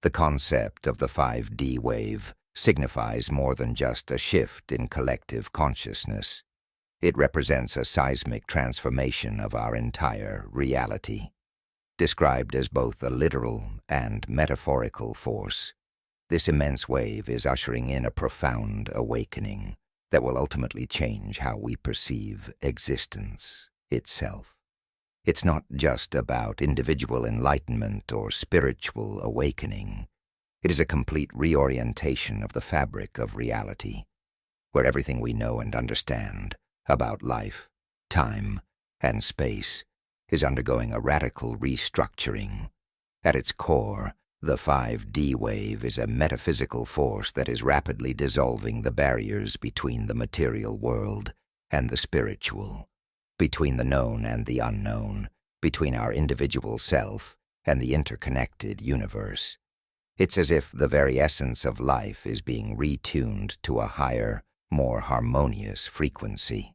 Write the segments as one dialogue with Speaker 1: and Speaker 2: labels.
Speaker 1: The concept of the 5D wave signifies more than just a shift in collective consciousness. It represents a seismic transformation of our entire reality. Described as both a literal and metaphorical force, this immense wave is ushering in a profound awakening that will ultimately change how we perceive existence itself. It's not just about individual enlightenment or spiritual awakening. It is a complete reorientation of the fabric of reality, where everything we know and understand about life, time, and space is undergoing a radical restructuring. At its core, the 5D wave is a metaphysical force that is rapidly dissolving the barriers between the material world and the spiritual, between the known and the unknown, between our individual self and the interconnected universe. It's as if the very essence of life is being retuned to a higher, more harmonious frequency.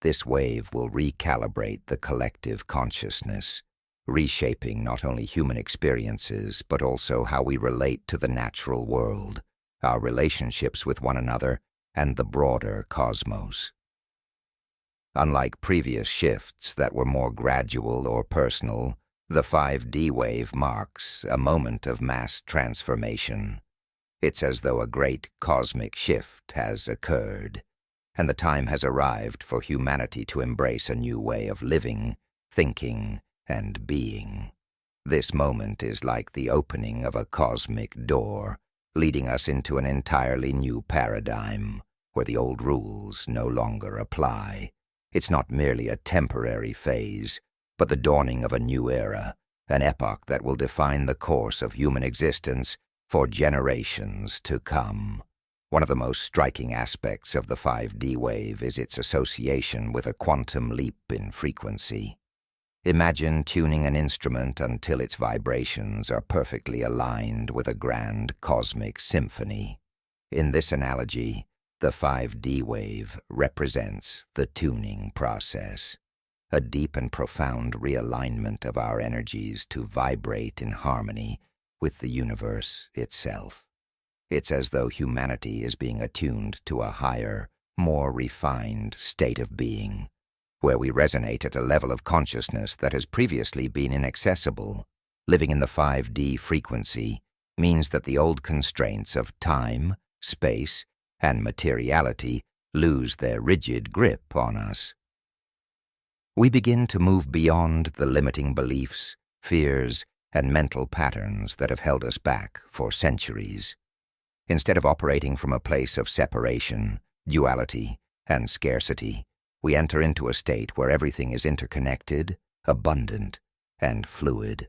Speaker 1: This wave will recalibrate the collective consciousness, reshaping not only human experiences but also how we relate to the natural world, our relationships with one another, and the broader cosmos. Unlike previous shifts that were more gradual or personal, the 5D wave marks a moment of mass transformation. It's as though a great cosmic shift has occurred, and the time has arrived for humanity to embrace a new way of living, thinking, and being. This moment is like the opening of a cosmic door, leading us into an entirely new paradigm, where the old rules no longer apply. It's not merely a temporary phase, but the dawning of a new era, an epoch that will define the course of human existence for generations to come. One of the most striking aspects of the 5D wave is its association with a quantum leap in frequency. Imagine tuning an instrument until its vibrations are perfectly aligned with a grand cosmic symphony. In this analogy, the 5D wave represents the tuning process, a deep and profound realignment of our energies to vibrate in harmony with the universe itself. It's as though humanity is being attuned to a higher, more refined state of being, where we resonate at a level of consciousness that has previously been inaccessible. Living in the 5D frequency means that the old constraints of time, space, and materiality lose their rigid grip on us. We begin to move beyond the limiting beliefs, fears, and mental patterns that have held us back for centuries. Instead of operating from a place of separation, duality, and scarcity, we enter into a state where everything is interconnected, abundant, and fluid.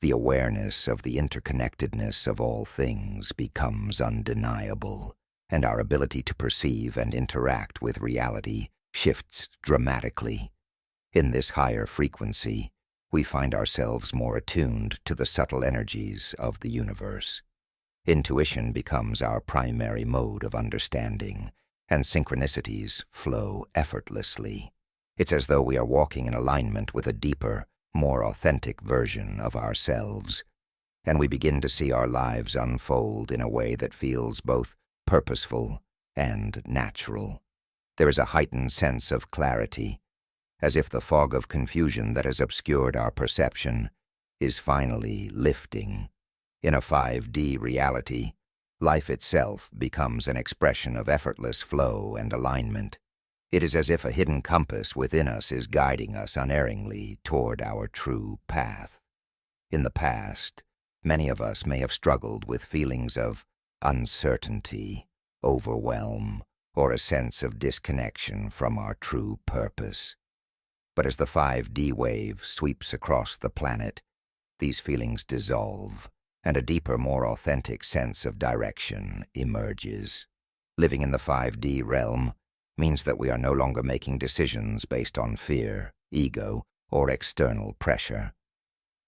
Speaker 1: The awareness of the interconnectedness of all things becomes undeniable, and our ability to perceive and interact with reality shifts dramatically. In this higher frequency, we find ourselves more attuned to the subtle energies of the universe. Intuition becomes our primary mode of understanding, and synchronicities flow effortlessly. It's as though we are walking in alignment with a deeper, more authentic version of ourselves, and we begin to see our lives unfold in a way that feels both purposeful and natural. There is a heightened sense of clarity, as if the fog of confusion that has obscured our perception is finally lifting. In a 5D reality, life itself becomes an expression of effortless flow and alignment. It is as if a hidden compass within us is guiding us unerringly toward our true path. In the past, many of us may have struggled with feelings of uncertainty, overwhelm, or a sense of disconnection from our true purpose. But as the 5D wave sweeps across the planet, these feelings dissolve, and a deeper, more authentic sense of direction emerges. Living in the 5D realm means that we are no longer making decisions based on fear, ego, or external pressure.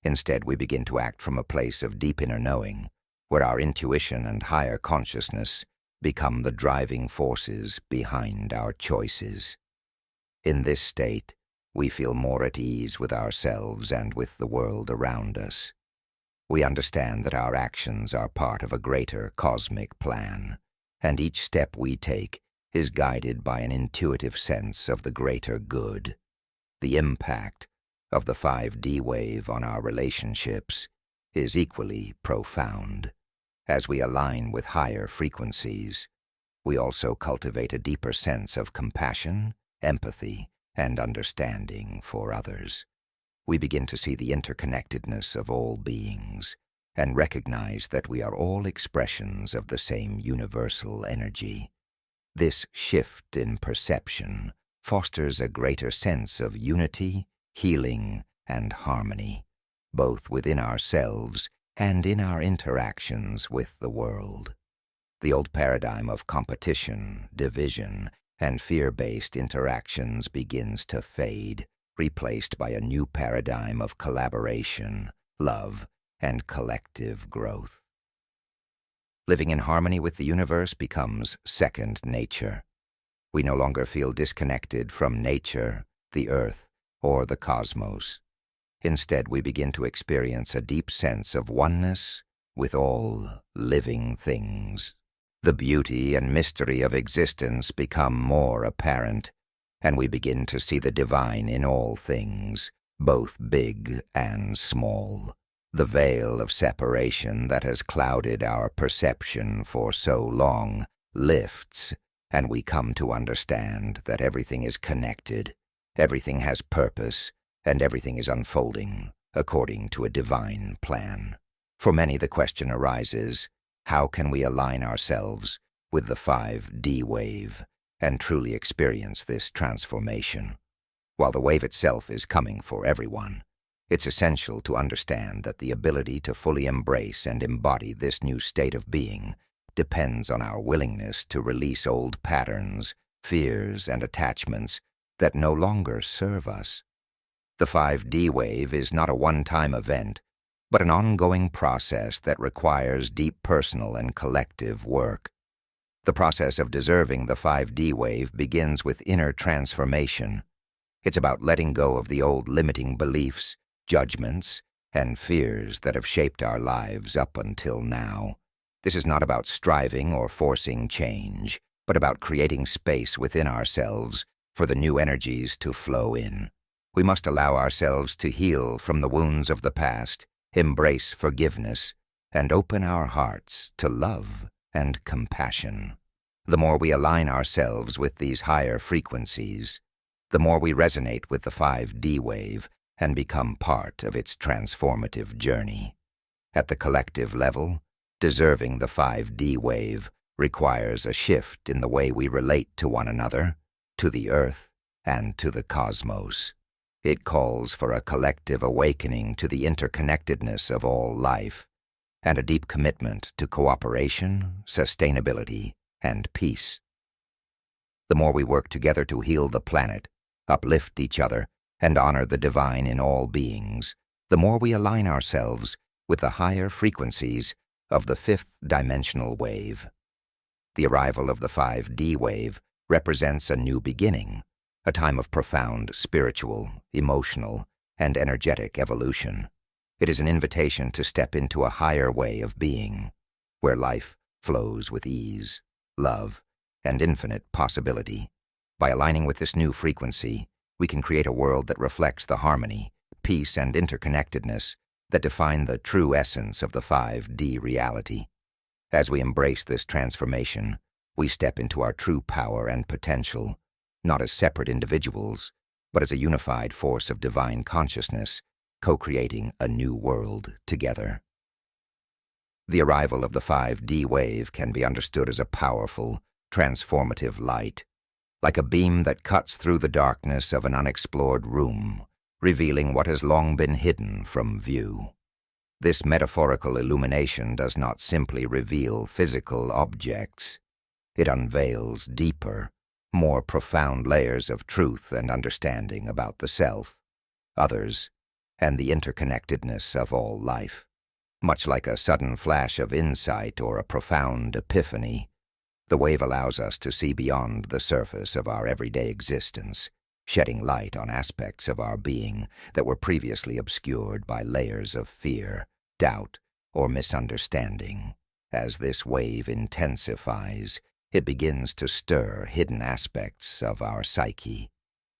Speaker 1: Instead, we begin to act from a place of deep inner knowing, where our intuition and higher consciousness become the driving forces behind our choices. In this state, we feel more at ease with ourselves and with the world around us. We understand that our actions are part of a greater cosmic plan, and each step we take is guided by an intuitive sense of the greater good. The impact of the 5D wave on our relationships is equally profound. As we align with higher frequencies, we also cultivate a deeper sense of compassion, empathy, and understanding for others. We begin to see the interconnectedness of all beings and recognize that we are all expressions of the same universal energy. This shift in perception fosters a greater sense of unity, healing, and harmony, both within ourselves and in our interactions with the world. The old paradigm of competition, division, and fear-based interactions begins to fade, replaced by a new paradigm of collaboration, love, and collective growth. Living in harmony with the universe becomes second nature. We no longer feel disconnected from nature, the earth, or the cosmos. Instead, we begin to experience a deep sense of oneness with all living things. The beauty and mystery of existence become more apparent, and we begin to see the divine in all things, both big and small. The veil of separation that has clouded our perception for so long lifts, and we come to understand that everything is connected, everything has purpose, and everything is unfolding according to a divine plan. For many, the question arises, how can we align ourselves with the 5D wave and truly experience this transformation? While the wave itself is coming for everyone, it's essential to understand that the ability to fully embrace and embody this new state of being depends on our willingness to release old patterns, fears, and attachments that no longer serve us. The 5D wave is not a one-time event, but an ongoing process that requires deep personal and collective work. The process of deserving the 5D wave begins with inner transformation. It's about letting go of the old limiting beliefs, judgments, and fears that have shaped our lives up until now. This is not about striving or forcing change, but about creating space within ourselves for the new energies to flow in. We must allow ourselves to heal from the wounds of the past, embrace forgiveness, and open our hearts to love and compassion. The more we align ourselves with these higher frequencies, the more we resonate with the 5D wave and become part of its transformative journey. At the collective level, deserving the 5D wave requires a shift in the way we relate to one another, to the earth, and to the cosmos. It calls for a collective awakening to the interconnectedness of all life, and a deep commitment to cooperation, sustainability, and peace. The more we work together to heal the planet, uplift each other, and honor the divine in all beings, the more we align ourselves with the higher frequencies of the fifth dimensional wave. The arrival of the 5D wave represents a new beginning, a time of profound spiritual, emotional, and energetic evolution. It is an invitation to step into a higher way of being, where life flows with ease, love, and infinite possibility. By aligning with this new frequency, we can create a world that reflects the harmony, peace, and interconnectedness that define the true essence of the 5D reality. As we embrace this transformation, we step into our true power and potential, not as separate individuals, but as a unified force of divine consciousness, co-creating a new world together. The arrival of the 5D wave can be understood as a powerful, transformative light, like a beam that cuts through the darkness of an unexplored room, revealing what has long been hidden from view. This metaphorical illumination does not simply reveal physical objects. It unveils deeper, more profound layers of truth and understanding about the self, others, and the interconnectedness of all life. Much like a sudden flash of insight or a profound epiphany, the wave allows us to see beyond the surface of our everyday existence, shedding light on aspects of our being that were previously obscured by layers of fear, doubt, or misunderstanding. As this wave intensifies, it begins to stir hidden aspects of our psyche,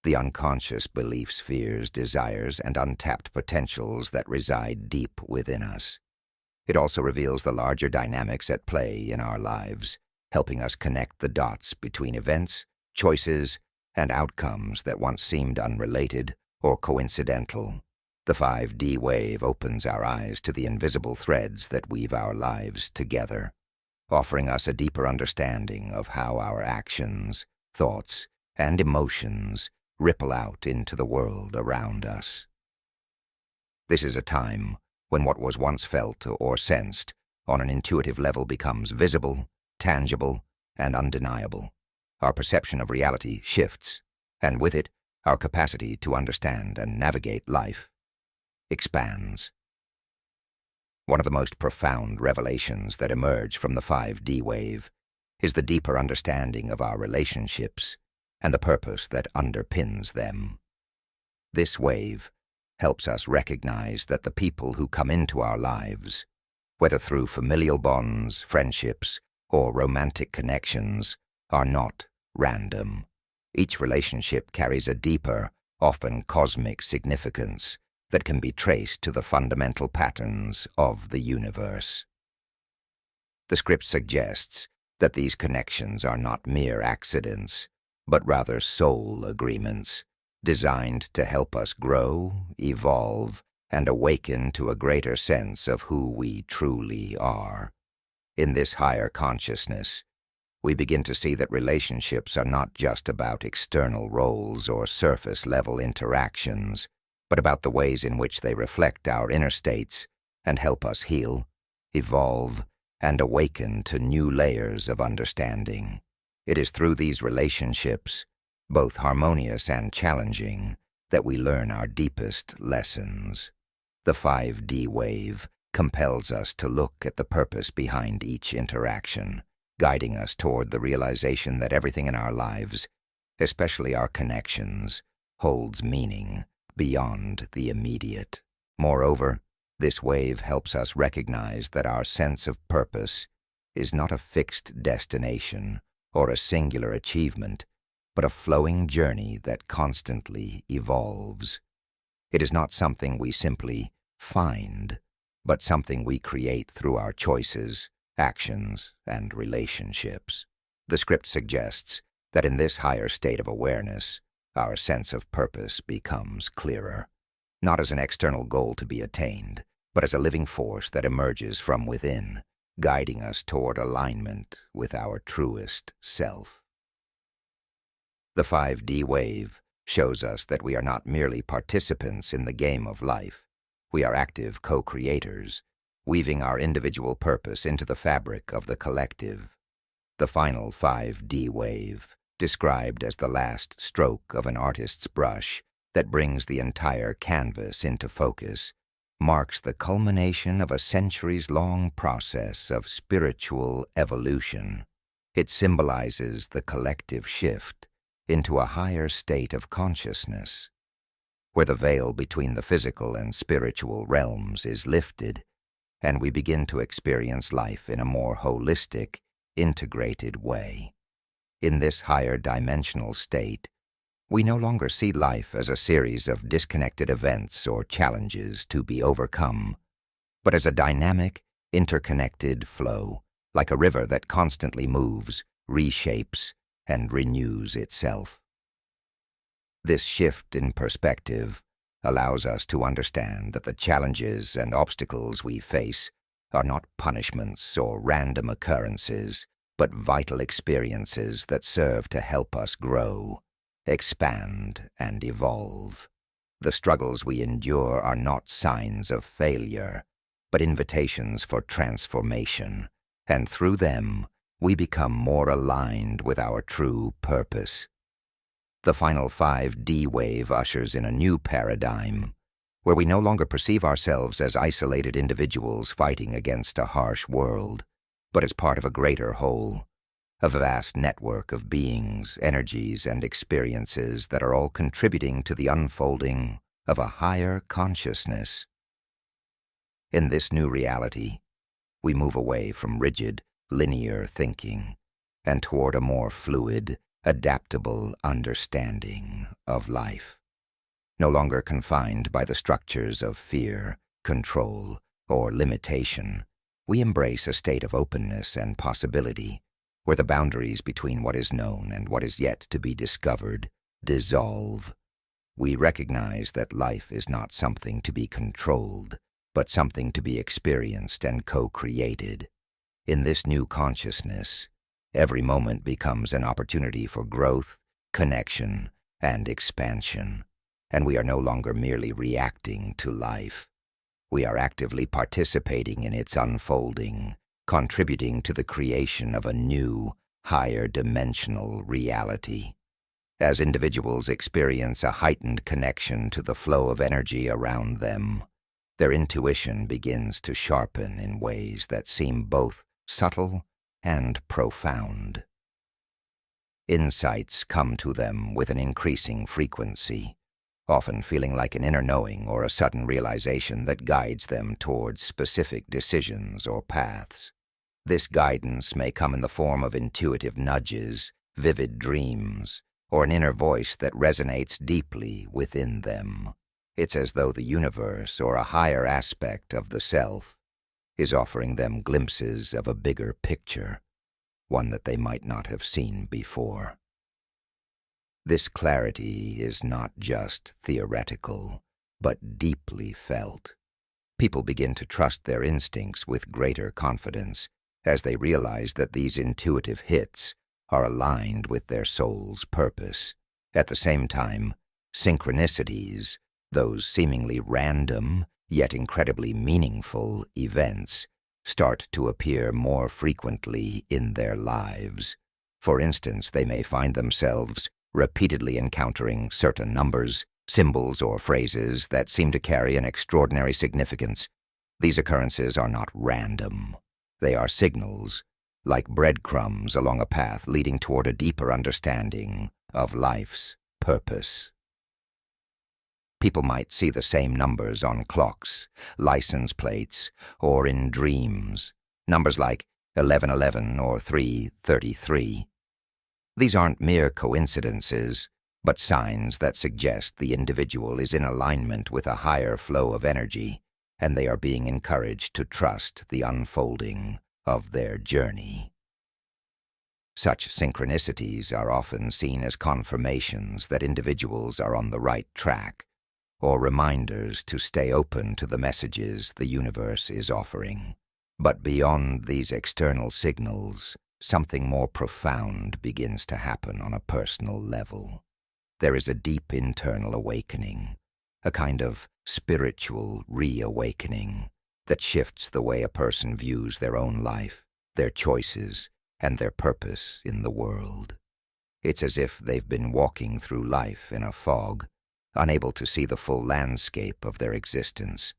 Speaker 1: the unconscious beliefs, fears, desires, and untapped potentials that reside deep within us. It also reveals the larger dynamics at play in our lives, helping us connect the dots between events, choices, and outcomes that once seemed unrelated or coincidental. The 5D wave opens our eyes to the invisible threads that weave our lives together, offering us a deeper understanding of how our actions, thoughts, and emotions ripple out into the world around us. This is a time when what was once felt or sensed on an intuitive level becomes visible, tangible, and undeniable. Our perception of reality shifts, and with it, our capacity to understand and navigate life expands. One of the most profound revelations that emerge from the 5D wave is the deeper understanding of our relationships and the purpose that underpins them. This wave helps us recognize that the people who come into our lives, whether through familial bonds, friendships, or romantic connections, are not random. Each relationship carries a deeper, often cosmic significance that can be traced to the fundamental patterns of the universe. The script suggests that these connections are not mere accidents, but rather soul agreements, designed to help us grow, evolve, and awaken to a greater sense of who we truly are. In this higher consciousness, we begin to see that relationships are not just about external roles or surface-level interactions, but about the ways in which they reflect our inner states and help us heal, evolve, and awaken to new layers of understanding. It is through these relationships, both harmonious and challenging, that we learn our deepest lessons. The 5D wave compels us to look at the purpose behind each interaction, guiding us toward the realization that everything in our lives, especially our connections, holds meaning beyond the immediate. Moreover, this wave helps us recognize that our sense of purpose is not a fixed destination or a singular achievement, but a flowing journey that constantly evolves. It is not something we simply find, but something we create through our choices, actions, and relationships. The script suggests that in this higher state of awareness, our sense of purpose becomes clearer, not as an external goal to be attained, but as a living force that emerges from within, guiding us toward alignment with our truest self. The 5D wave shows us that we are not merely participants in the game of life. We are active co-creators, weaving our individual purpose into the fabric of the collective. The final 5D wave, described as the last stroke of an artist's brush that brings the entire canvas into focus, marks the culmination of a centuries-long process of spiritual evolution. It symbolizes the collective shift into a higher state of consciousness, where the veil between the physical and spiritual realms is lifted, and we begin to experience life in a more holistic, integrated way. In this higher dimensional state, we no longer see life as a series of disconnected events or challenges to be overcome, but as a dynamic, interconnected flow, like a river that constantly moves, reshapes, and renews itself. This shift in perspective allows us to understand that the challenges and obstacles we face are not punishments or random occurrences, but vital experiences that serve to help us grow, expand, and evolve. The struggles we endure are not signs of failure, but invitations for transformation, and through them, we become more aligned with our true purpose. The final 5D wave ushers in a new paradigm, where we no longer perceive ourselves as isolated individuals fighting against a harsh world, but as part of a greater whole, a vast network of beings, energies, and experiences that are all contributing to the unfolding of a higher consciousness. In this new reality, we move away from rigid, linear thinking and toward a more fluid, adaptable understanding of life. No longer confined by the structures of fear, control, or limitation, we embrace a state of openness and possibility where the boundaries between what is known and what is yet to be discovered dissolve. We recognize that life is not something to be controlled, but something to be experienced and co-created. In this new consciousness, every moment becomes an opportunity for growth, connection, and expansion, and we are no longer merely reacting to life. We are actively participating in its unfolding, contributing to the creation of a new, higher dimensional reality. As individuals experience a heightened connection to the flow of energy around them, their intuition begins to sharpen in ways that seem both subtle and profound. Insights come to them with an increasing frequency, often feeling like an inner knowing or a sudden realization that guides them towards specific decisions or paths. This guidance may come in the form of intuitive nudges, vivid dreams, or an inner voice that resonates deeply within them. It's as though the universe, or a higher aspect of the self, is offering them glimpses of a bigger picture, one that they might not have seen before. This clarity is not just theoretical, but deeply felt. People begin to trust their instincts with greater confidence as they realize that these intuitive hits are aligned with their soul's purpose. At the same time, synchronicities, those seemingly random yet incredibly meaningful events, start to appear more frequently in their lives. For instance, they may find themselves repeatedly encountering certain numbers, symbols, or phrases that seem to carry an extraordinary significance. These occurrences are not random. They are signals, like breadcrumbs along a path leading toward a deeper understanding of life's purpose. People might see the same numbers on clocks, license plates, or in dreams, numbers like 1111 or 333. These aren't mere coincidences, but signs that suggest the individual is in alignment with a higher flow of energy, and they are being encouraged to trust the unfolding of their journey. Such synchronicities are often seen as confirmations that individuals are on the right track, or reminders to stay open to the messages the universe is offering. But beyond these external signals, something more profound begins to happen on a personal level. There is a deep internal awakening, a kind of spiritual reawakening that shifts the way a person views their own life, their choices, and their purpose in the world. It's as if they've been walking through life in a fog, unable to see the full landscape of their existence.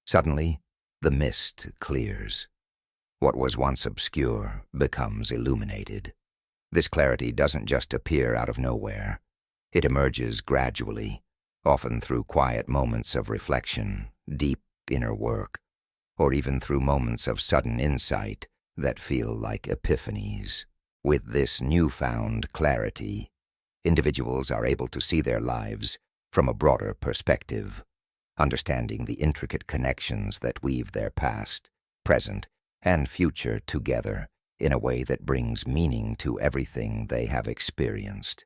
Speaker 1: Suddenly, the mist clears. What was once obscure becomes illuminated. This clarity doesn't just appear out of nowhere. It emerges gradually, often through quiet moments of reflection, deep inner work, or even through moments of sudden insight that feel like epiphanies. With this newfound clarity, individuals are able to see their lives from a broader perspective, understanding the intricate connections that weave their past, present, and future together in a way that brings meaning to everything they have experienced.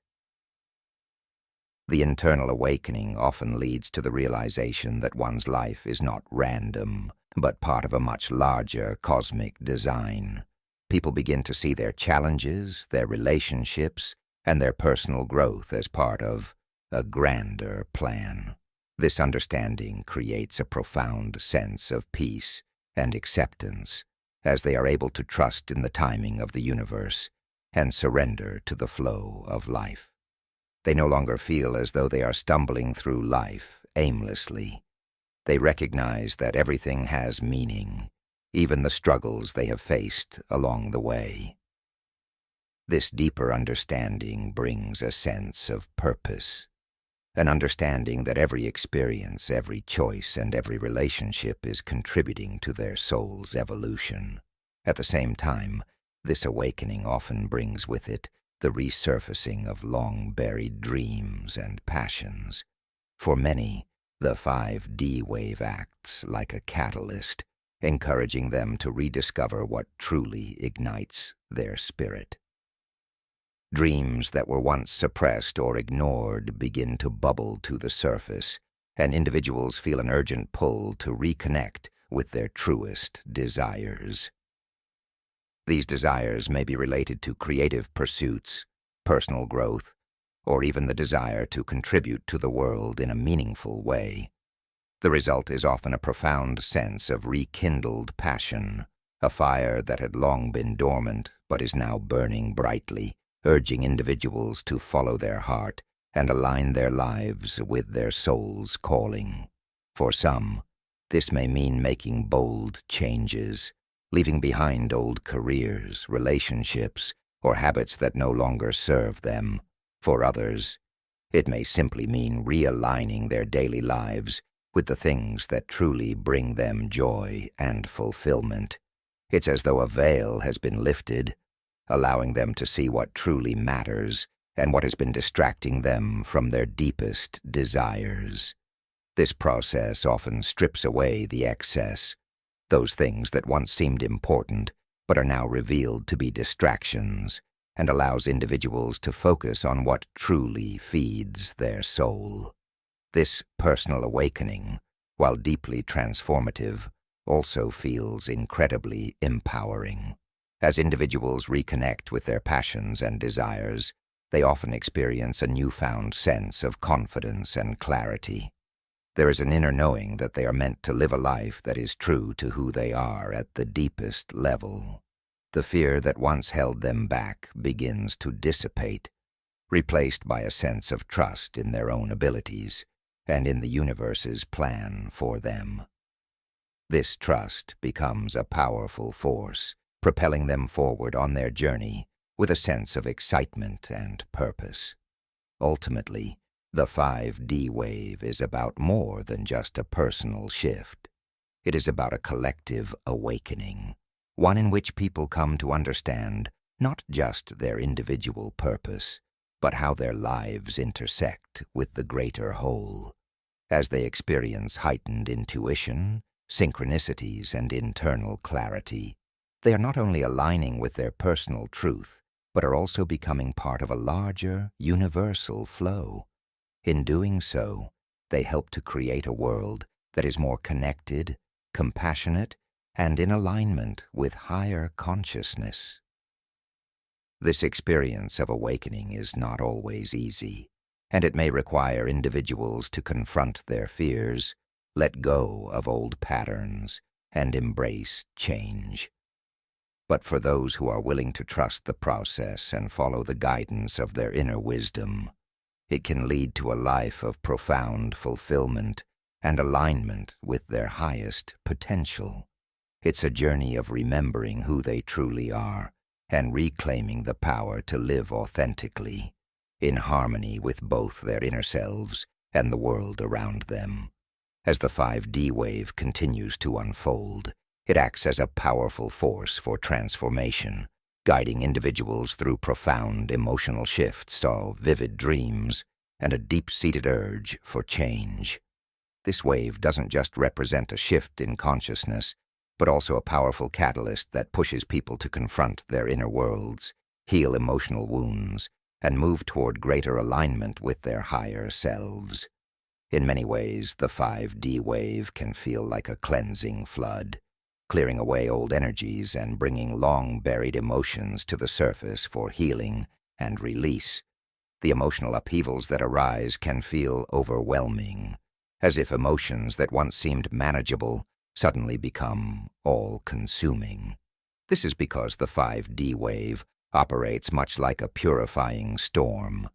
Speaker 1: The internal awakening often leads to the realization that one's life is not random, but part of a much larger cosmic design. People begin to see their challenges, their relationships, and their personal growth as part of a grander plan. This understanding creates a profound sense of peace and acceptance as they are able to trust in the timing of the universe and surrender to the flow of life. They no longer feel as though they are stumbling through life aimlessly. They recognize that everything has meaning, even the struggles they have faced along the way. This deeper understanding brings a sense of purpose, an understanding that every experience, every choice, and every relationship is contributing to their soul's evolution. At the same time, this awakening often brings with it the resurfacing of long-buried dreams and passions. For many, the 5D wave acts like a catalyst, encouraging them to rediscover what truly ignites their spirit. Dreams that were once suppressed or ignored begin to bubble to the surface, and individuals feel an urgent pull to reconnect with their truest desires. These desires may be related to creative pursuits, personal growth, or even the desire to contribute to the world in a meaningful way. The result is often a profound sense of rekindled passion, a fire that had long been dormant but is now burning brightly, urging individuals to follow their heart and align their lives with their soul's calling. For some, this may mean making bold changes, leaving behind old careers, relationships, or habits that no longer serve them. For others, it may simply mean realigning their daily lives with the things that truly bring them joy and fulfillment. It's as though a veil has been lifted, allowing them to see what truly matters and what has been distracting them from their deepest desires. This process often strips away the excess, those things that once seemed important but are now revealed to be distractions, and allows individuals to focus on what truly feeds their soul. This personal awakening, while deeply transformative, also feels incredibly empowering. As individuals reconnect with their passions and desires, they often experience a newfound sense of confidence and clarity. There is an inner knowing that they are meant to live a life that is true to who they are at the deepest level. The fear that once held them back begins to dissipate, replaced by a sense of trust in their own abilities and in the universe's plan for them. This trust becomes a powerful force, propelling them forward on their journey with a sense of excitement and purpose. Ultimately, the 5D wave is about more than just a personal shift. It is about a collective awakening, one in which people come to understand not just their individual purpose, but how their lives intersect with the greater whole. As they experience heightened intuition, synchronicities, and internal clarity, they are not only aligning with their personal truth, but are also becoming part of a larger, universal flow. In doing so, they help to create a world that is more connected, compassionate, and in alignment with higher consciousness. This experience of awakening is not always easy, and it may require individuals to confront their fears, let go of old patterns, and embrace change. But for those who are willing to trust the process and follow the guidance of their inner wisdom, it can lead to a life of profound fulfillment and alignment with their highest potential. It's a journey of remembering who they truly are and reclaiming the power to live authentically, in harmony with both their inner selves and the world around them. As the 5D wave continues to unfold, it acts as a powerful force for transformation, guiding individuals through profound emotional shifts or vivid dreams and a deep-seated urge for change. This wave doesn't just represent a shift in consciousness, but also a powerful catalyst that pushes people to confront their inner worlds, heal emotional wounds, and move toward greater alignment with their higher selves. In many ways, the 5D wave can feel like a cleansing flood, clearing away old energies and bringing long-buried emotions to the surface for healing and release. The emotional upheavals that arise can feel overwhelming, as if emotions that once seemed manageable suddenly become all-consuming. This is because the 5D wave operates much like a purifying storm,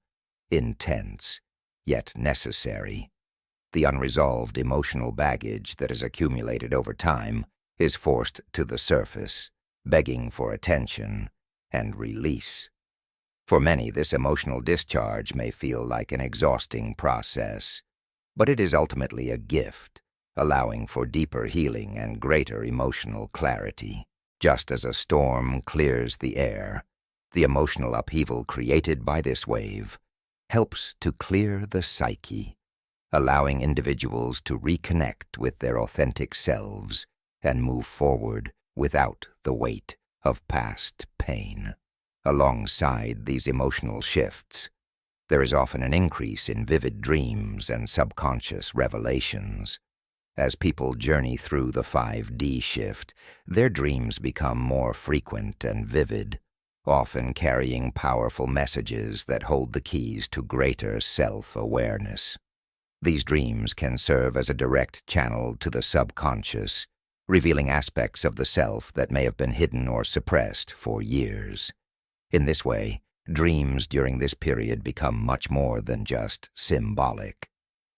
Speaker 1: intense, yet necessary. The unresolved emotional baggage that has accumulated over time is forced to the surface, begging for attention and release. For many, this emotional discharge may feel like an exhausting process, but it is ultimately a gift, allowing for deeper healing and greater emotional clarity. Just as a storm clears the air, the emotional upheaval created by this wave helps to clear the psyche, allowing individuals to reconnect with their authentic selves and move forward without the weight of past pain. Alongside these emotional shifts, there is often an increase in vivid dreams and subconscious revelations. As people journey through the 5D shift, their dreams become more frequent and vivid, often carrying powerful messages that hold the keys to greater self-awareness. These dreams can serve as a direct channel to the subconscious, revealing aspects of the self that may have been hidden or suppressed for years. In this way, dreams during this period become much more than just symbolic.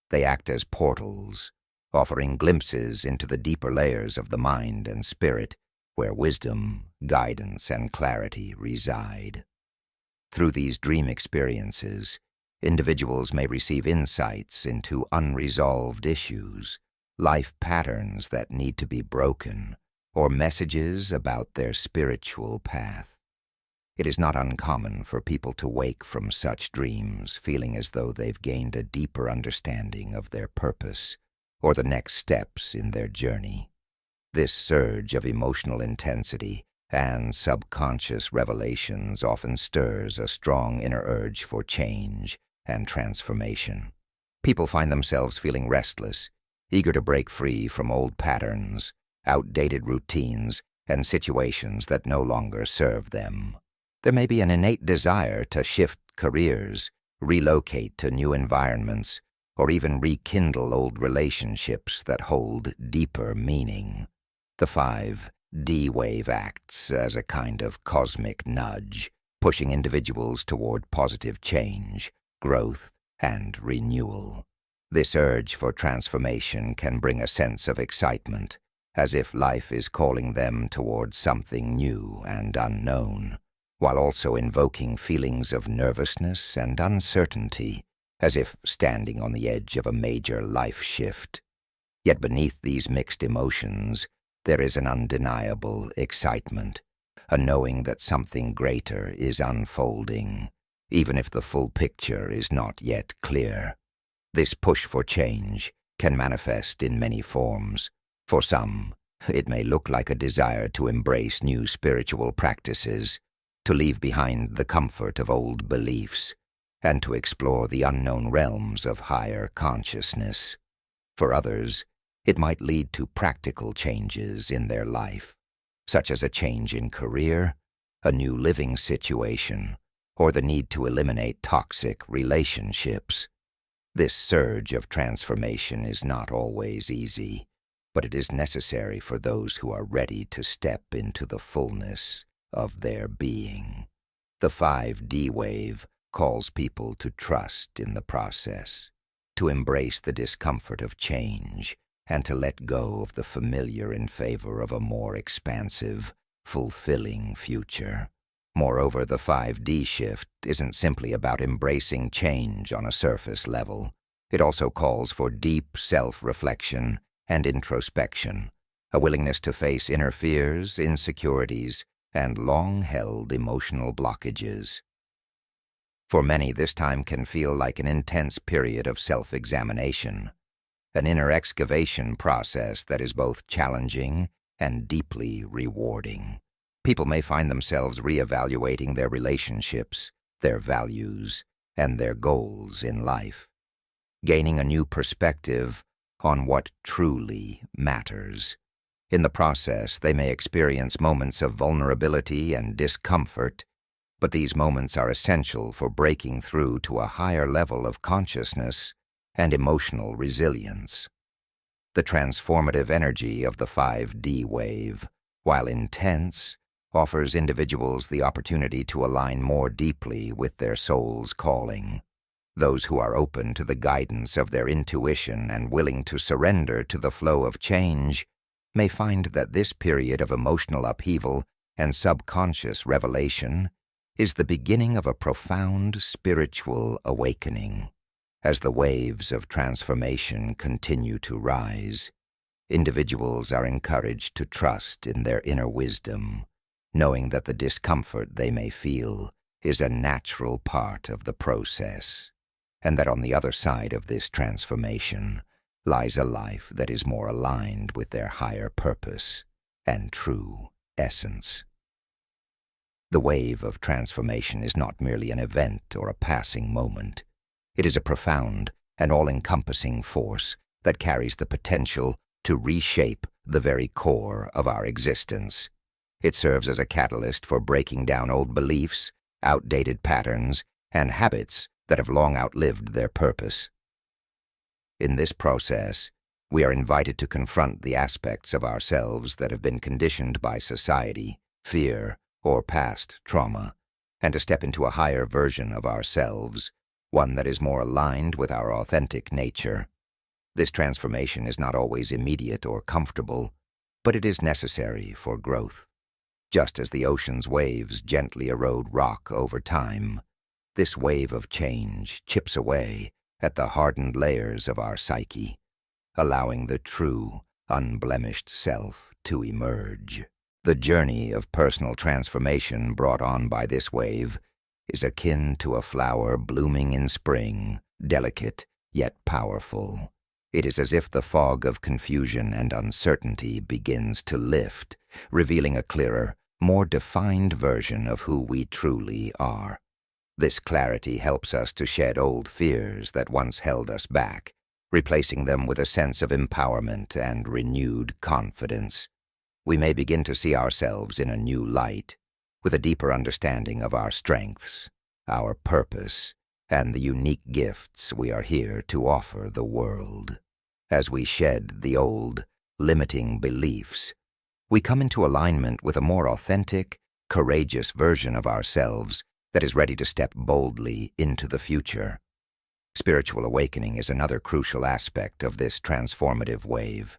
Speaker 1: They act as portals, offering glimpses into the deeper layers of the mind and spirit, where wisdom, guidance, and clarity reside. Through these dream experiences, individuals may receive insights into unresolved issues, life patterns that need to be broken, or messages about their spiritual path. It is not uncommon for people to wake from such dreams feeling as though they've gained a deeper understanding of their purpose or the next steps in their journey. This surge of emotional intensity and subconscious revelations often stirs a strong inner urge for change and transformation. People find themselves feeling restless, eager to break free from old patterns, outdated routines, and situations that no longer serve them. There may be an innate desire to shift careers, relocate to new environments, or even rekindle old relationships that hold deeper meaning. The 5D wave acts as a kind of cosmic nudge, pushing individuals toward positive change, growth, and renewal. This urge for transformation can bring a sense of excitement, as if life is calling them toward something new and unknown, while also invoking feelings of nervousness and uncertainty, as if standing on the edge of a major life shift. Yet beneath these mixed emotions, there is an undeniable excitement, a knowing that something greater is unfolding, even if the full picture is not yet clear. This push for change can manifest in many forms. For some, it may look like a desire to embrace new spiritual practices, to leave behind the comfort of old beliefs, and to explore the unknown realms of higher consciousness. For others, it might lead to practical changes in their life, such as a change in career, a new living situation, or the need to eliminate toxic relationships. This surge of transformation is not always easy, but it is necessary for those who are ready to step into the fullness of their being. The 5D wave calls people to trust in the process, to embrace the discomfort of change, and to let go of the familiar in favor of a more expansive, fulfilling future. Moreover, the 5D shift isn't simply about embracing change on a surface level. It also calls for deep self-reflection and introspection, a willingness to face inner fears, insecurities, and long-held emotional blockages. For many, this time can feel like an intense period of self-examination, an inner excavation process that is both challenging and deeply rewarding. People may find themselves reevaluating their relationships, their values, and their goals in life, gaining a new perspective on what truly matters. In the process, they may experience moments of vulnerability and discomfort, but these moments are essential for breaking through to a higher level of consciousness and emotional resilience. The transformative energy of the 5D wave, while intense, offers individuals the opportunity to align more deeply with their soul's calling. Those who are open to the guidance of their intuition and willing to surrender to the flow of change may find that this period of emotional upheaval and subconscious revelation is the beginning of a profound spiritual awakening. As the waves of transformation continue to rise, individuals are encouraged to trust in their inner wisdom, knowing that the discomfort they may feel is a natural part of the process, and that on the other side of this transformation lies a life that is more aligned with their higher purpose and true essence. The wave of transformation is not merely an event or a passing moment. It is a profound and all-encompassing force that carries the potential to reshape the very core of our existence. It serves as a catalyst for breaking down old beliefs, outdated patterns, and habits that have long outlived their purpose. In this process, we are invited to confront the aspects of ourselves that have been conditioned by society, fear, or past trauma, and to step into a higher version of ourselves, one that is more aligned with our authentic nature. This transformation is not always immediate or comfortable, but it is necessary for growth. Just as the ocean's waves gently erode rock over time, this wave of change chips away at the hardened layers of our psyche, allowing the true, unblemished self to emerge. The journey of personal transformation brought on by this wave is akin to a flower blooming in spring, delicate yet powerful. It is as if the fog of confusion and uncertainty begins to lift, revealing a clearer, more defined version of who we truly are. This clarity helps us to shed old fears that once held us back, replacing them with a sense of empowerment and renewed confidence. We may begin to see ourselves in a new light, with a deeper understanding of our strengths, our purpose, and the unique gifts we are here to offer the world. As we shed the old, limiting beliefs, we come into alignment with a more authentic, courageous version of ourselves that is ready to step boldly into the future. Spiritual awakening is another crucial aspect of this transformative wave.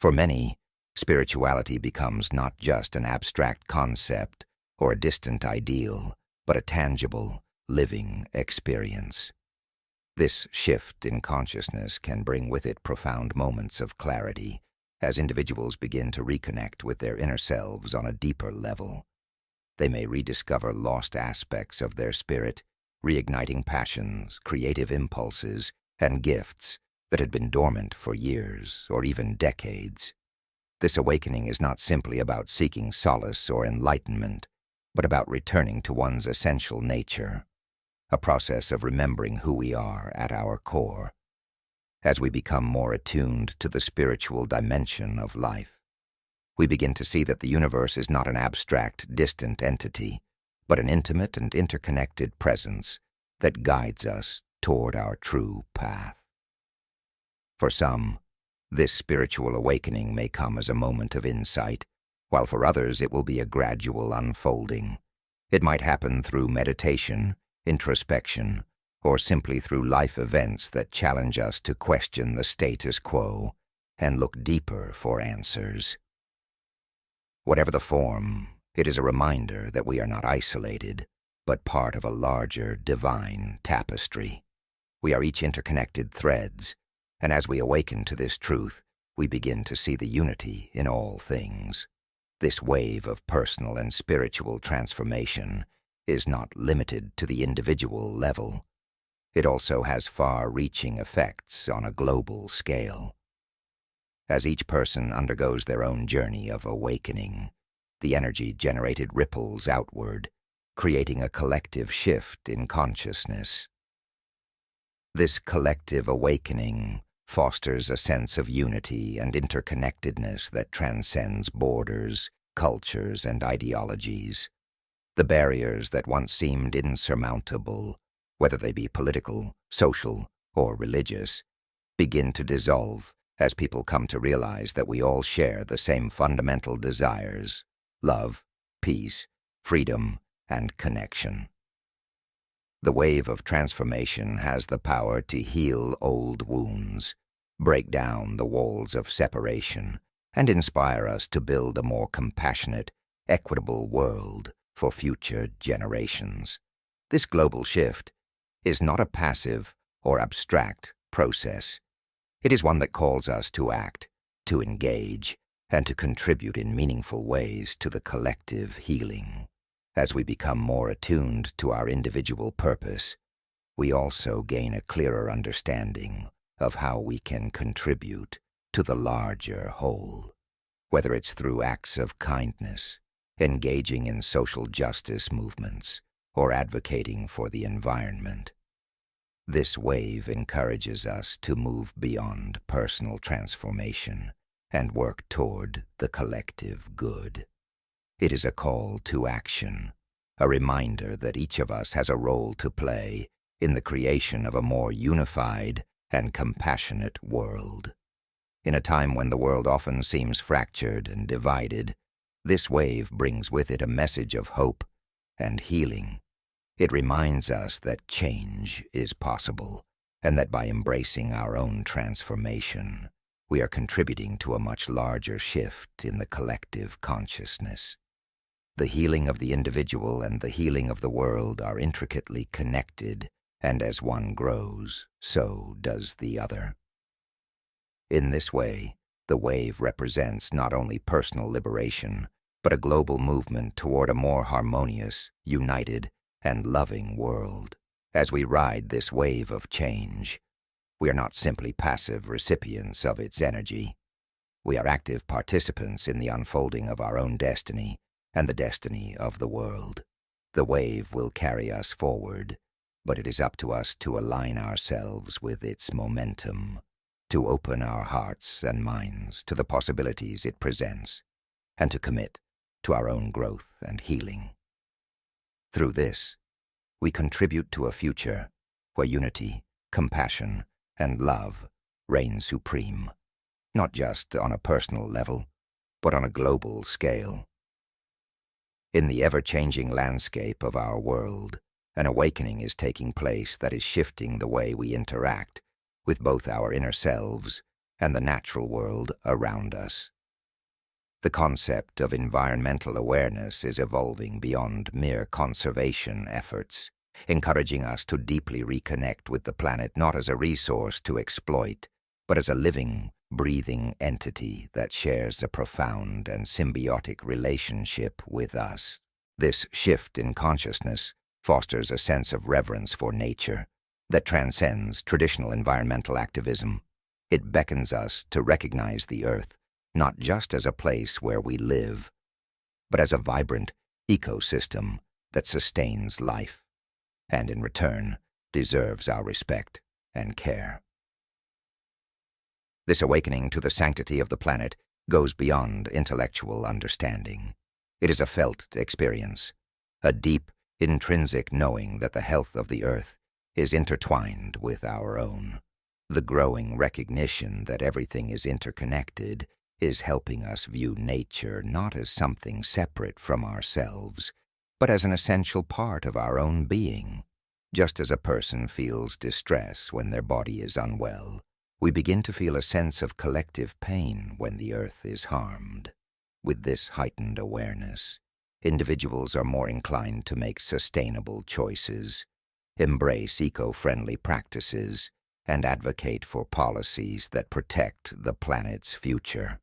Speaker 1: For many, spirituality becomes not just an abstract concept or a distant ideal, but a tangible, living experience. This shift in consciousness can bring with it profound moments of clarity as individuals begin to reconnect with their inner selves on a deeper level. They may rediscover lost aspects of their spirit, reigniting passions, creative impulses, and gifts that had been dormant for years or even decades. This awakening is not simply about seeking solace or enlightenment, but about returning to one's essential nature, a process of remembering who we are at our core. As we become more attuned to the spiritual dimension of life, we begin to see that the universe is not an abstract, distant entity, but an intimate and interconnected presence that guides us toward our true path. For some, this spiritual awakening may come as a moment of insight, while for others it will be a gradual unfolding. It might happen through meditation, introspection, or simply through life events that challenge us to question the status quo and look deeper for answers. Whatever the form, it is a reminder that we are not isolated, but part of a larger divine tapestry. We are each interconnected threads, and as we awaken to this truth, we begin to see the unity in all things. This wave of personal and spiritual transformation is not limited to the individual level. It also has far-reaching effects on a global scale. As each person undergoes their own journey of awakening, the energy generated ripples outward, creating a collective shift in consciousness. This collective awakening fosters a sense of unity and interconnectedness that transcends borders, cultures, and ideologies. The barriers that once seemed insurmountable, whether they be political, social, or religious, begin to dissolve as people come to realize that we all share the same fundamental desires: love, peace, freedom, and connection. The wave of transformation has the power to heal old wounds, break down the walls of separation, and inspire us to build a more compassionate, equitable world for future generations. This global shift is not a passive or abstract process. It is one that calls us to act, to engage, and to contribute in meaningful ways to the collective healing. As we become more attuned to our individual purpose, we also gain a clearer understanding of how we can contribute to the larger whole, whether it's through acts of kindness, engaging in social justice movements, or advocating for the environment. This wave encourages us to move beyond personal transformation and work toward the collective good. It is a call to action, a reminder that each of us has a role to play in the creation of a more unified and compassionate world. In a time when the world often seems fractured and divided, this wave brings with it a message of hope and healing. It reminds us that change is possible, and that by embracing our own transformation, we are contributing to a much larger shift in the collective consciousness. The healing of the individual and the healing of the world are intricately connected, and as one grows, so does the other. In this way, the wave represents not only personal liberation, but a global movement toward a more harmonious, united, and loving world. As we ride this wave of change, we are not simply passive recipients of its energy. We are active participants in the unfolding of our own destiny and the destiny of the world. The wave will carry us forward, but it is up to us to align ourselves with its momentum, to open our hearts and minds to the possibilities it presents, and to commit to our own growth and healing. Through this, we contribute to a future where unity, compassion, and love reign supreme, not just on a personal level, but on a global scale. In the ever-changing landscape of our world, an awakening is taking place that is shifting the way we interact with both our inner selves and the natural world around us. The concept of environmental awareness is evolving beyond mere conservation efforts, encouraging us to deeply reconnect with the planet not as a resource to exploit, but as a living, breathing entity that shares a profound and symbiotic relationship with us. This shift in consciousness fosters a sense of reverence for nature that transcends traditional environmental activism. It beckons us to recognize the Earth not just as a place where we live, but as a vibrant ecosystem that sustains life, and in return deserves our respect and care. This awakening to the sanctity of the planet goes beyond intellectual understanding. It is a felt experience, a deep, intrinsic knowing that the health of the Earth is intertwined with our own. The growing recognition that everything is interconnected is helping us view nature not as something separate from ourselves, but as an essential part of our own being. Just as a person feels distress when their body is unwell, we begin to feel a sense of collective pain when the Earth is harmed. With this heightened awareness, individuals are more inclined to make sustainable choices, embrace eco-friendly practices, and advocate for policies that protect the planet's future.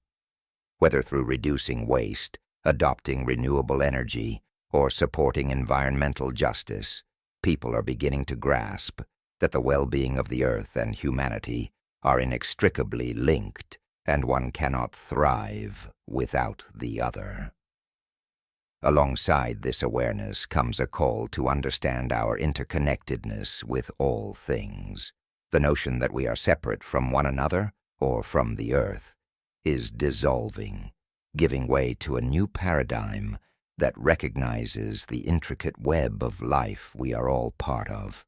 Speaker 1: Whether through reducing waste, adopting renewable energy, or supporting environmental justice, people are beginning to grasp that the well-being of the Earth and humanity are inextricably linked, and one cannot thrive without the other. Alongside this awareness comes a call to understand our interconnectedness with all things. The notion that we are separate from one another or from the Earth is dissolving, giving way to a new paradigm that recognizes the intricate web of life we are all part of.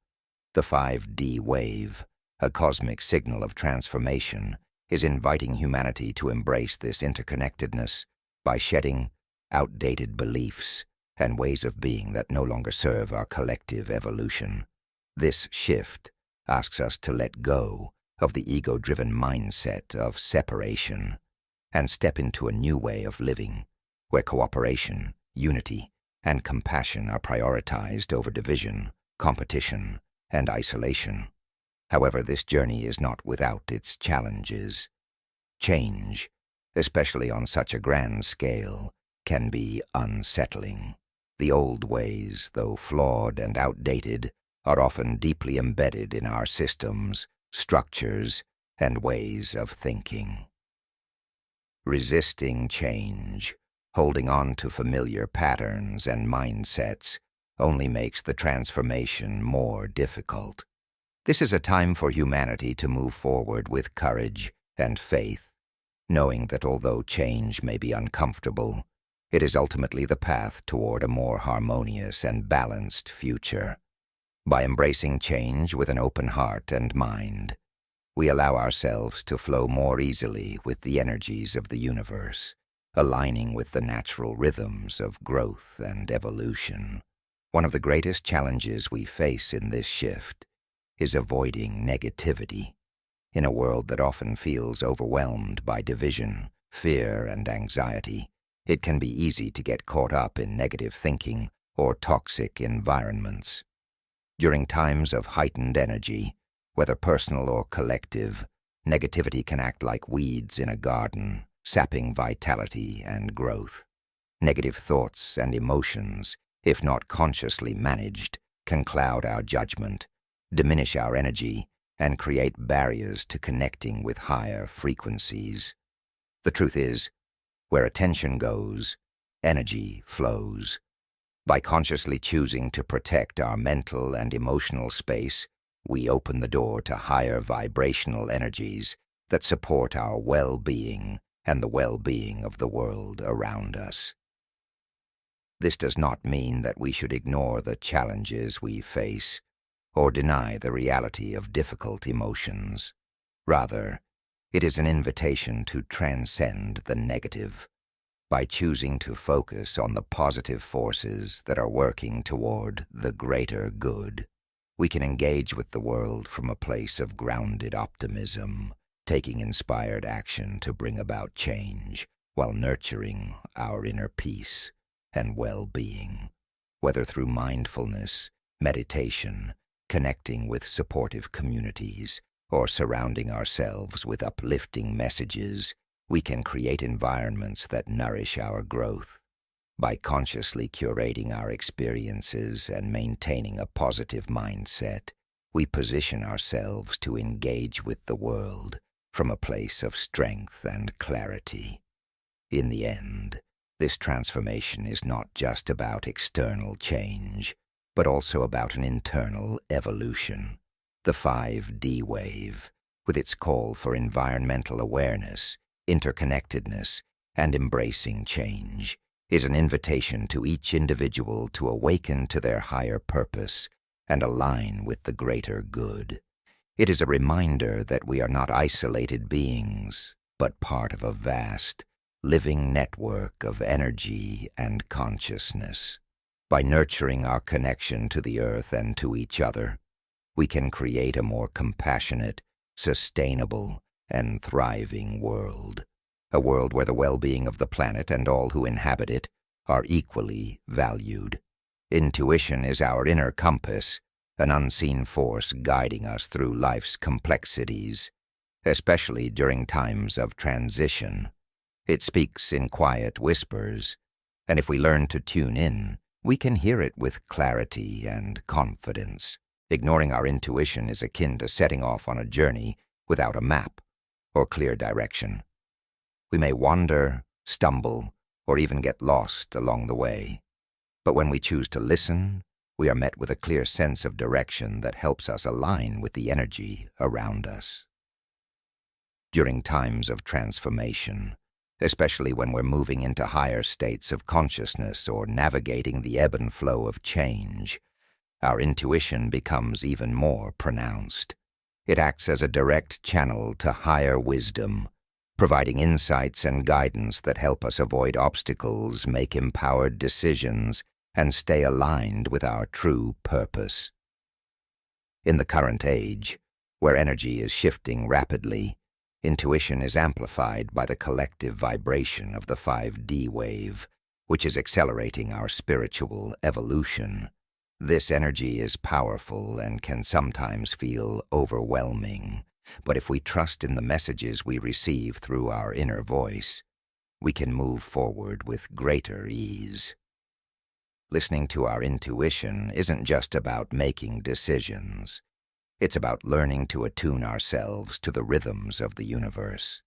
Speaker 1: The 5D wave, a cosmic signal of transformation, is inviting humanity to embrace this interconnectedness by shedding outdated beliefs and ways of being that no longer serve our collective evolution. This shift asks us to let go of the ego-driven mindset of separation and step into a new way of living, where cooperation, unity, and compassion are prioritized over division, competition, and isolation. However, this journey is not without its challenges. Change, especially on such a grand scale, can be unsettling. The old ways, though flawed and outdated, are often deeply embedded in our systems, structures, and ways of thinking. Resisting change, holding on to familiar patterns and mindsets, only makes the transformation more difficult. This is a time for humanity to move forward with courage and faith, knowing that although change may be uncomfortable, it is ultimately the path toward a more harmonious and balanced future. By embracing change with an open heart and mind, we allow ourselves to flow more easily with the energies of the universe, aligning with the natural rhythms of growth and evolution. One of the greatest challenges we face in this shift is avoiding negativity. In a world that often feels overwhelmed by division, fear, and anxiety, it can be easy to get caught up in negative thinking or toxic environments. During times of heightened energy, whether personal or collective, negativity can act like weeds in a garden, sapping vitality and growth. Negative thoughts and emotions, if not consciously managed, can cloud our judgment, diminish our energy, and create barriers to connecting with higher frequencies. The truth is, where attention goes, energy flows. By consciously choosing to protect our mental and emotional space, we open the door to higher vibrational energies that support our well-being and the well-being of the world around us. This does not mean that we should ignore the challenges we face or deny the reality of difficult emotions. Rather, it is an invitation to transcend the negative. By choosing to focus on the positive forces that are working toward the greater good, we can engage with the world from a place of grounded optimism, taking inspired action to bring about change while nurturing our inner peace and well-being. Whether through mindfulness, meditation, connecting with supportive communities, or surrounding ourselves with uplifting messages, we can create environments that nourish our growth. By consciously curating our experiences and maintaining a positive mindset, we position ourselves to engage with the world from a place of strength and clarity. In the end, this transformation is not just about external change, but also about an internal evolution. The 5D wave, with its call for environmental awareness, interconnectedness, and embracing change, is an invitation to each individual to awaken to their higher purpose and align with the greater good. It is a reminder that we are not isolated beings, but part of a vast, living network of energy and consciousness. By nurturing our connection to the earth and to each other, we can create a more compassionate, sustainable, and thriving world. A world where the well-being of the planet and all who inhabit it are equally valued. Intuition is our inner compass, an unseen force guiding us through life's complexities, especially during times of transition. It speaks in quiet whispers, and if we learn to tune in, we can hear it with clarity and confidence. Ignoring our intuition is akin to setting off on a journey without a map or clear direction. We may wander, stumble, or even get lost along the way. But when we choose to listen, we are met with a clear sense of direction that helps us align with the energy around us. During times of transformation, especially when we're moving into higher states of consciousness or navigating the ebb and flow of change, our intuition becomes even more pronounced. It acts as a direct channel to higher wisdom, providing insights and guidance that help us avoid obstacles, make empowered decisions, and stay aligned with our true purpose. In the current age, where energy is shifting rapidly, intuition is amplified by the collective vibration of the 5D wave, which is accelerating our spiritual evolution. This energy is powerful and can sometimes feel overwhelming, but if we trust in the messages we receive through our inner voice, we can move forward with greater ease. Listening to our intuition isn't just about making decisions. It's about learning to attune ourselves to the rhythms of the universe.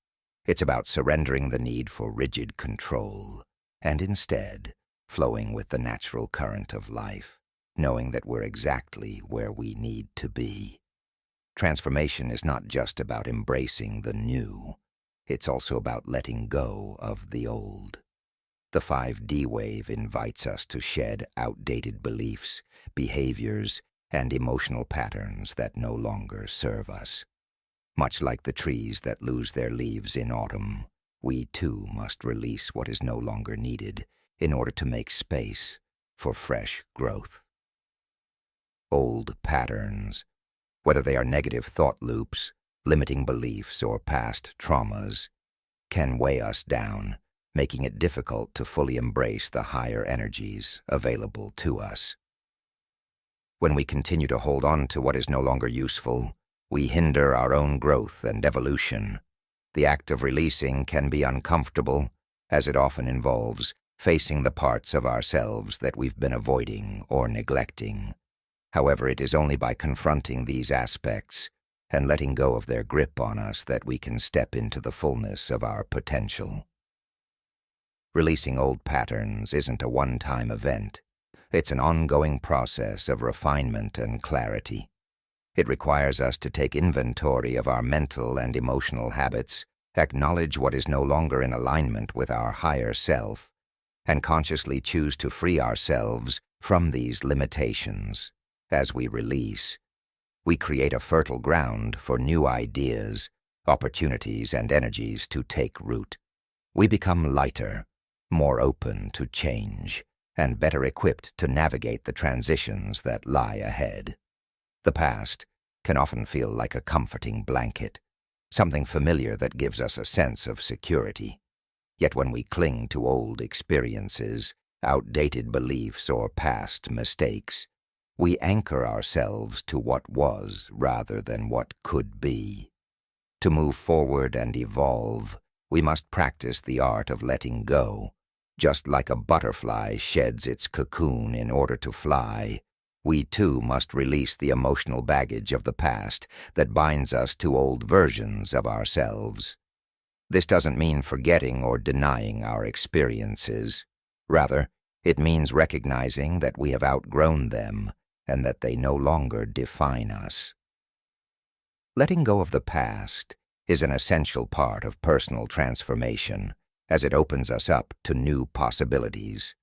Speaker 1: It's about surrendering the need for rigid control, and instead flowing with the natural current of life, knowing that we're exactly where we need to be. Transformation is not just about embracing the new. It's also about letting go of the old. The 5D wave invites us to shed outdated beliefs, behaviors, and emotional patterns that no longer serve us. Much like the trees that lose their leaves in autumn, we too must release what is no longer needed in order to make space for fresh growth. Old patterns, whether they are negative thought loops, limiting beliefs, or past traumas, can weigh us down, making it difficult to fully embrace the higher energies available to us. When we continue to hold on to what is no longer useful, we hinder our own growth and evolution. The act of releasing can be uncomfortable, as it often involves facing the parts of ourselves that we've been avoiding or neglecting. However, it is only by confronting these aspects and letting go of their grip on us that we can step into the fullness of our potential. Releasing old patterns isn't a one-time event. It's an ongoing process of refinement and clarity. It requires us to take inventory of our mental and emotional habits, acknowledge what is no longer in alignment with our higher self, and consciously choose to free ourselves from these limitations. As we release, we create a fertile ground for new ideas, opportunities, and energies to take root. We become lighter, more open to change, and better equipped to navigate the transitions that lie ahead. The past can often feel like a comforting blanket, something familiar that gives us a sense of security. Yet when we cling to old experiences, outdated beliefs, or past mistakes, we anchor ourselves to what was rather than what could be. To move forward and evolve, we must practice the art of letting go. Just like a butterfly sheds its cocoon in order to fly, we too must release the emotional baggage of the past that binds us to old versions of ourselves. This doesn't mean forgetting or denying our experiences. Rather, it means recognizing that we have outgrown them and that they no longer define us. Letting go of the past is an essential part of personal transformation, as it opens us up to new possibilities.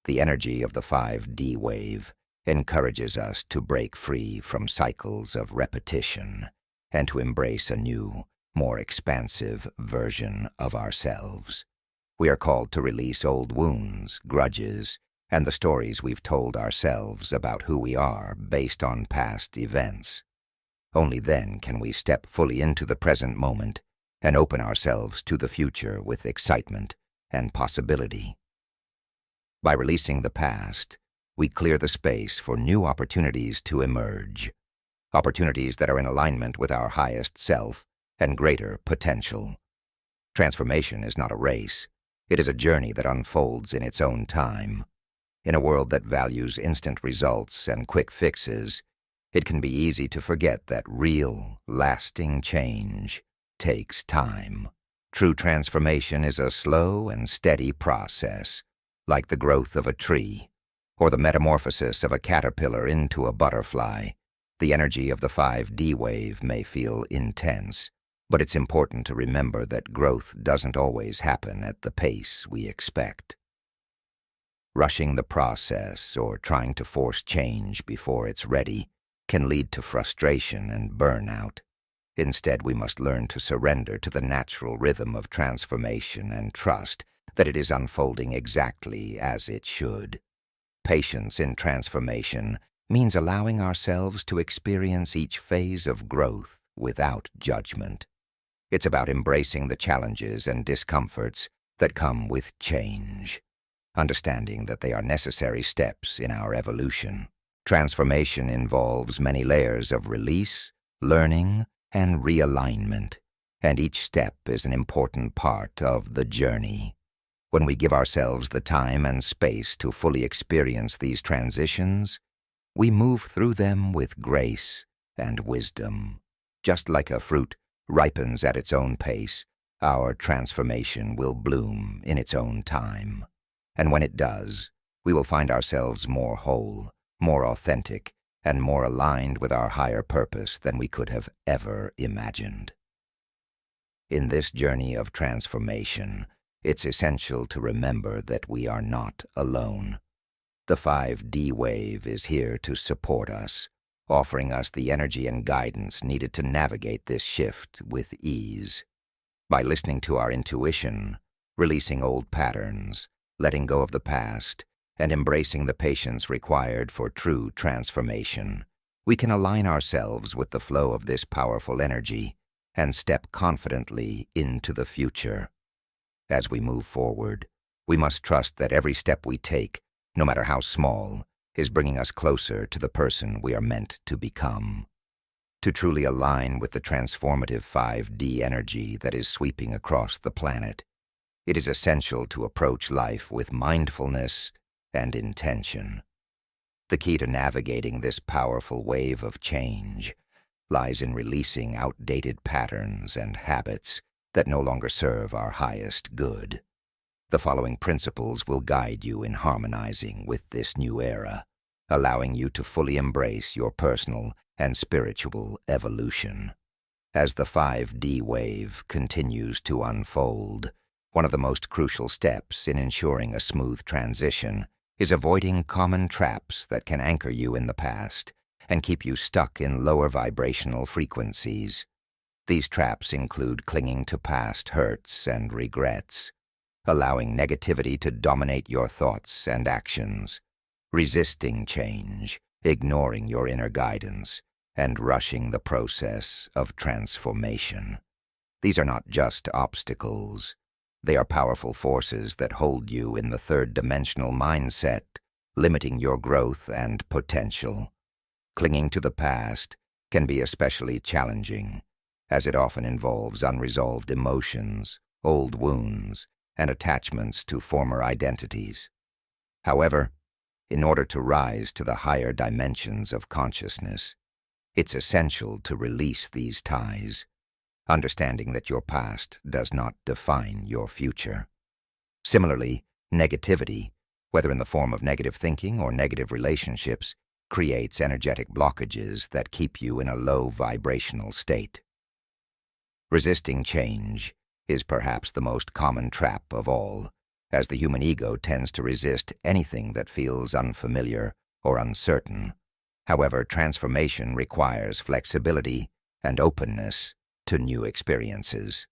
Speaker 1: The energy of the 5D wave encourages us to break free from cycles of repetition and to embrace a new, more expansive version of ourselves. We are called to release old wounds, grudges, and the stories we've told ourselves about who we are based on past events. Only then can we step fully into the present moment and open ourselves to the future with excitement and possibility. By releasing the past, we clear the space for new opportunities to emerge, opportunities that are in alignment with our highest self and greater potential. Transformation is not a race. It is a journey that unfolds in its own time. In a world that values instant results and quick fixes, it can be easy to forget that real, lasting change takes time. True transformation is a slow and steady process, like the growth of a tree, or the metamorphosis of a caterpillar into a butterfly. The energy of the 5D wave may feel intense, but it's important to remember that growth doesn't always happen at the pace we expect. Rushing the process or trying to force change before it's ready can lead to frustration and burnout. Instead, we must learn to surrender to the natural rhythm of transformation and trust that it is unfolding exactly as it should. Patience in transformation means allowing ourselves to experience each phase of growth without judgment. It's about embracing the challenges and discomforts that come with change. understanding that they are necessary steps in our evolution. Transformation involves many layers of release, learning, and realignment, and each step is an important part of the journey. When we give ourselves the time and space to fully experience these transitions, we move through them with grace and wisdom. Just like a fruit ripens at its own pace, our transformation will bloom in its own time. And when it does, we will find ourselves more whole, more authentic, and more aligned with our higher purpose than we could have ever imagined. In this journey of transformation, it's essential to remember that we are not alone. The 5D wave is here to support us, offering us the energy and guidance needed to navigate this shift with ease. By listening to our intuition, releasing old patterns, letting go of the past, and embracing the patience required for true transformation, we can align ourselves with the flow of this powerful energy and step confidently into the future. As we move forward, we must trust that every step we take, no matter how small, is bringing us closer to the person we are meant to become. To truly align with the transformative 5D energy that is sweeping across the planet, it is essential to approach life with mindfulness and intention. The key to navigating this powerful wave of change lies in releasing outdated patterns and habits that no longer serve our highest good. The following principles will guide you in harmonizing with this new era, allowing you to fully embrace your personal and spiritual evolution. As the 5D wave continues to unfold, one of the most crucial steps in ensuring a smooth transition is avoiding common traps that can anchor you in the past and keep you stuck in lower vibrational frequencies. These traps include clinging to past hurts and regrets, allowing negativity to dominate your thoughts and actions, resisting change, ignoring your inner guidance, and rushing the process of transformation. These are not just obstacles. They are powerful forces that hold you in the third-dimensional mindset, limiting your growth and potential. Clinging to the past can be especially challenging, as it often involves unresolved emotions, old wounds, and attachments to former identities. However, in order to rise to the higher dimensions of consciousness, it's essential to release these ties, understanding that your past does not define your future. Similarly, negativity, whether in the form of negative thinking or negative relationships, creates energetic blockages that keep you in a low vibrational state. Resisting change is perhaps the most common trap of all, as the human ego tends to resist anything that feels unfamiliar or uncertain. However, transformation requires flexibility and openness to new experiences.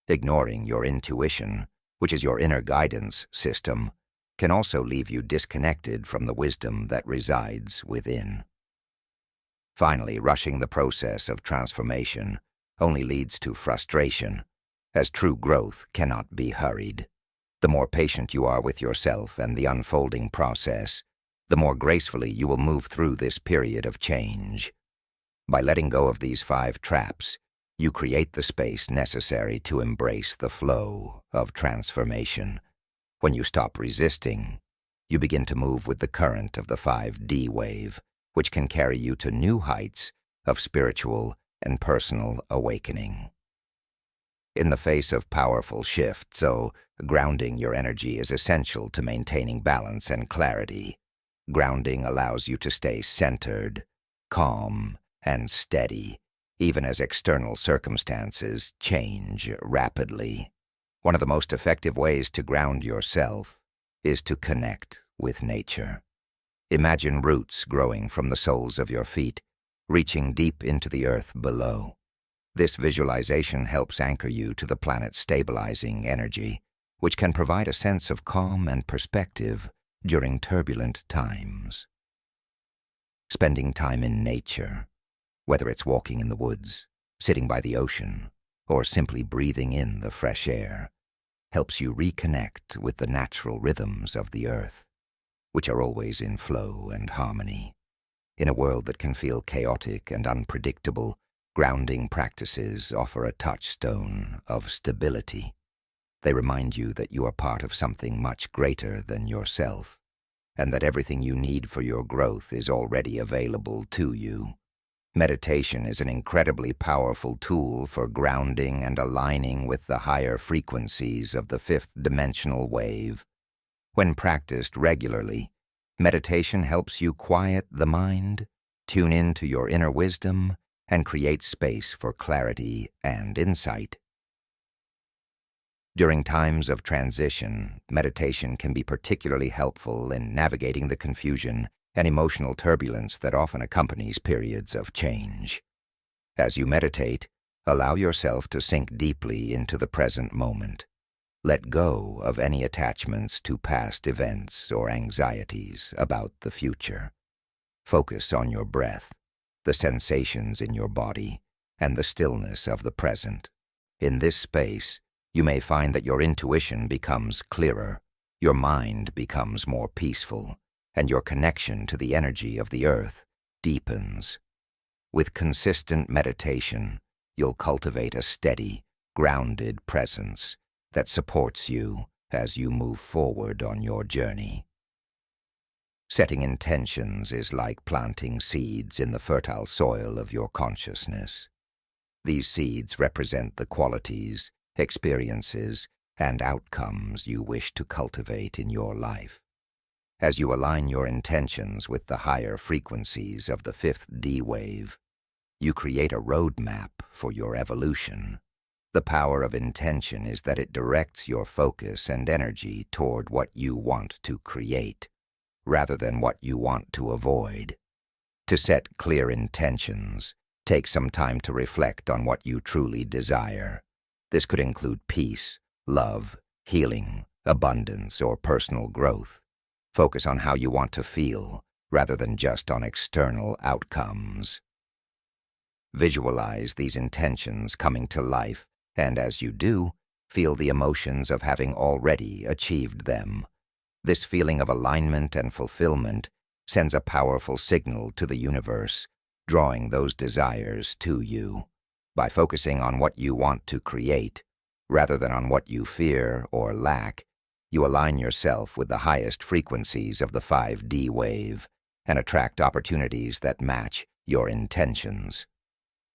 Speaker 1: Ignoring your intuition, which is your inner guidance system, can also leave you disconnected from the wisdom that resides within. Finally, rushing the process of transformation only leads to frustration, as true growth cannot be hurried. The more patient you are with yourself and the unfolding process, the more gracefully you will move through this period of change. By letting go of these 5 traps, you create the space necessary to embrace the flow of transformation. When you stop resisting, you begin to move with the current of the 5D wave, which can carry you to new heights of spiritual and personal awakening. In the face of powerful shifts, grounding your energy is essential to maintaining balance and clarity. Grounding allows you to stay centered, calm, and steady, even as external circumstances change rapidly. One of the most effective ways to ground yourself is to connect with nature. Imagine roots growing from the soles of your feet, reaching deep into the earth below. This visualization helps anchor you to the planet's stabilizing energy, which can provide a sense of calm and perspective during turbulent times. Spending time in nature, whether it's walking in the woods, sitting by the ocean, or simply breathing in the fresh air, helps you reconnect with the natural rhythms of the earth, which are always in flow and harmony. In a world that can feel chaotic and unpredictable, grounding practices offer a touchstone of stability. They remind you that you are part of something much greater than yourself, and that everything you need for your growth is already available to you. Meditation is an incredibly powerful tool for grounding and aligning with the higher frequencies of the fifth-dimensional wave. When practiced regularly, meditation helps you quiet the mind, tune into your inner wisdom, and create space for clarity and insight. During times of transition, meditation can be particularly helpful in navigating the confusion and emotional turbulence that often accompanies periods of change. As you meditate, allow yourself to sink deeply into the present moment. Let go of any attachments to past events or anxieties about the future. Focus on your breath, the sensations in your body, and the stillness of the present. In this space, you may find that your intuition becomes clearer, your mind becomes more peaceful, and your connection to the energy of the earth deepens. With consistent meditation, you'll cultivate a steady, grounded presence that supports you as you move forward on your journey. Setting intentions is like planting seeds in the fertile soil of your consciousness. These seeds represent the qualities, experiences, and outcomes you wish to cultivate in your life. As you align your intentions with the higher frequencies of the fifth D wave, you create a roadmap for your evolution. The power of intention is that it directs your focus and energy toward what you want to create, rather than what you want to avoid. To set clear intentions, take some time to reflect on what you truly desire. This could include peace, love, healing, abundance, or personal growth. Focus on how you want to feel, rather than just on external outcomes. Visualize these intentions coming to life, and as you do, feel the emotions of having already achieved them. This feeling of alignment and fulfillment sends a powerful signal to the universe, drawing those desires to you. By focusing on what you want to create, rather than on what you fear or lack, you align yourself with the highest frequencies of the 5D wave and attract opportunities that match your intentions.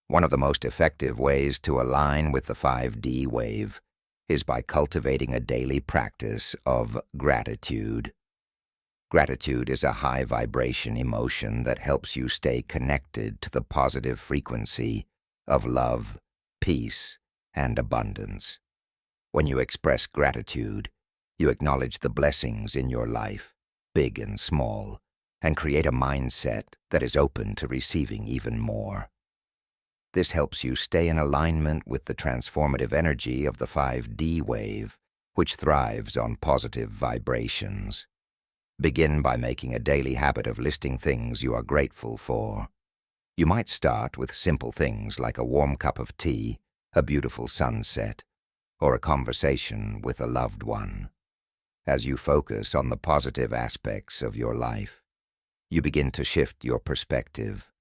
Speaker 1: One of the most effective ways to align with the 5D wave is by cultivating a daily practice of gratitude. Gratitude is a high-vibration emotion that helps you stay connected to the positive frequency of love, peace, and abundance. When you express gratitude, you acknowledge the blessings in your life, big and small, and create a mindset that is open to receiving even more. This helps you stay in alignment with the transformative energy of the 5D wave, which thrives on positive vibrations. Begin by making a daily habit of listing things you are grateful for. You might start with simple things like a warm cup of tea, a beautiful sunset, or a conversation with a loved one. As you focus on the positive aspects of your life, you begin to shift your perspective,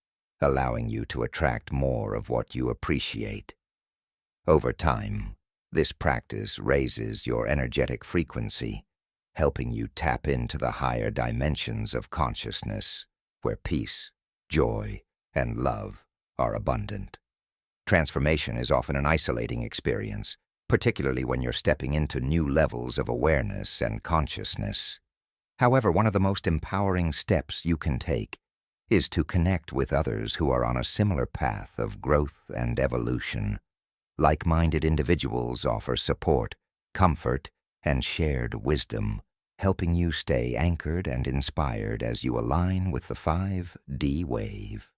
Speaker 1: allowing you to attract more of what you appreciate. Over time, this practice raises your energetic frequency, helping you tap into the higher dimensions of consciousness, where peace, joy, and love are abundant. Transformation is often an isolating experience, particularly when you're stepping into new levels of awareness and consciousness. However, one of the most empowering steps you can take is to connect with others who are on a similar path of growth and evolution. Like-minded individuals offer support, comfort, and shared wisdom, helping you stay anchored and inspired as you align with the 5D wave.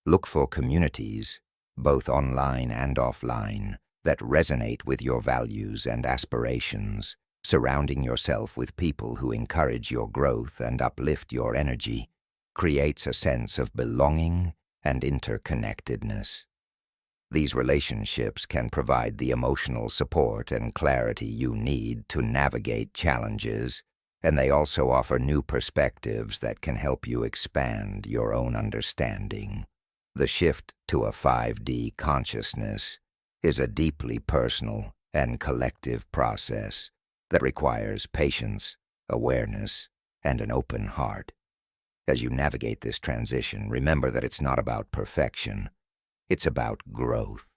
Speaker 1: Look for communities, both online and offline, that resonate with your values and aspirations. Surrounding yourself with people who encourage your growth and uplift your energy creates a sense of belonging and interconnectedness. These relationships can provide the emotional support and clarity you need to navigate challenges, and they also offer new perspectives that can help you expand your own understanding. The shift to a 5D consciousness is a deeply personal and collective process that requires patience, awareness, and an open heart. As you navigate this transition, remember that it's not about perfection. It's about growth.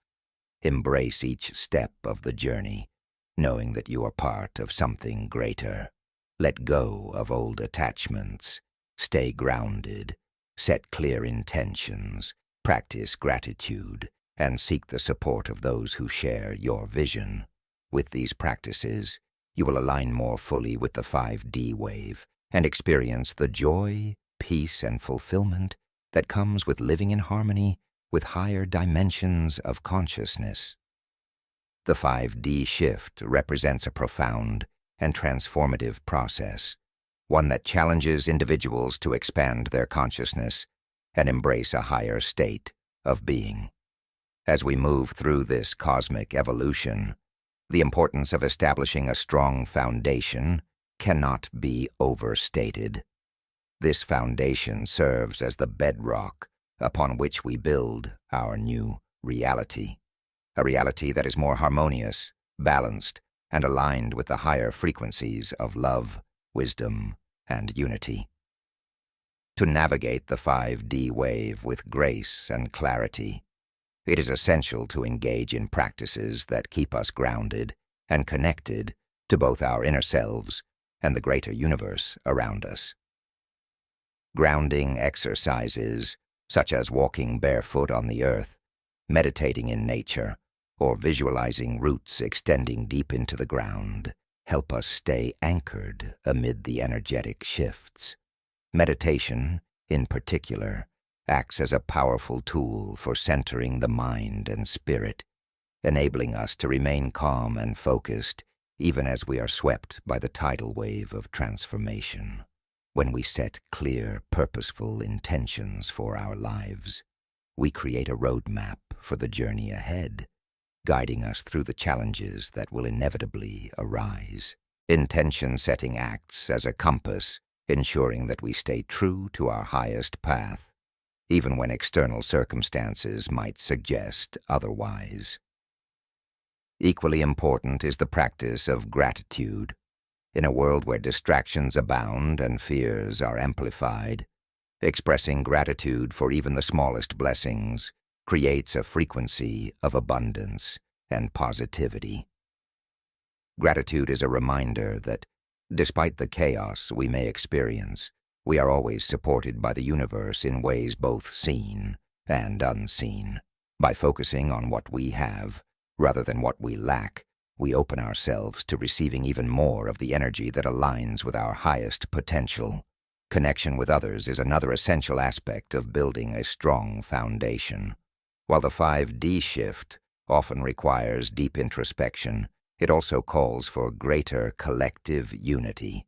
Speaker 1: Embrace each step of the journey, knowing that you are part of something greater. Let go of old attachments. Stay grounded. Set clear intentions. Practice gratitude, and seek the support of those who share your vision. With these practices, you will align more fully with the 5D wave and experience the joy, peace, and fulfillment that comes with living in harmony with higher dimensions of consciousness. The 5D shift represents a profound and transformative process, one that challenges individuals to expand their consciousness and embrace a higher state of being. As we move through this cosmic evolution, the importance of establishing a strong foundation cannot be overstated. This foundation serves as the bedrock upon which we build our new reality, a reality that is more harmonious, balanced, and aligned with the higher frequencies of love, wisdom, and unity. To navigate the 5D wave with grace and clarity, it is essential to engage in practices that keep us grounded and connected to both our inner selves and the greater universe around us. Grounding exercises, such as walking barefoot on the earth, meditating in nature, or visualizing roots extending deep into the ground, help us stay anchored amid the energetic shifts. Meditation, in particular, acts as a powerful tool for centering the mind and spirit, enabling us to remain calm and focused even as we are swept by the tidal wave of transformation. When we set clear, purposeful intentions for our lives, we create a roadmap for the journey ahead, guiding us through the challenges that will inevitably arise. Intention setting acts as a compass, ensuring that we stay true to our highest path, even when external circumstances might suggest otherwise. Equally important is the practice of gratitude. In a world where distractions abound and fears are amplified, expressing gratitude for even the smallest blessings creates a frequency of abundance and positivity. Gratitude is a reminder that, despite the chaos we may experience, we are always supported by the universe in ways both seen and unseen. By focusing on what we have, rather than what we lack, we open ourselves to receiving even more of the energy that aligns with our highest potential. Connection with others is another essential aspect of building a strong foundation. While the 5D shift often requires deep introspection, it also calls for greater collective unity.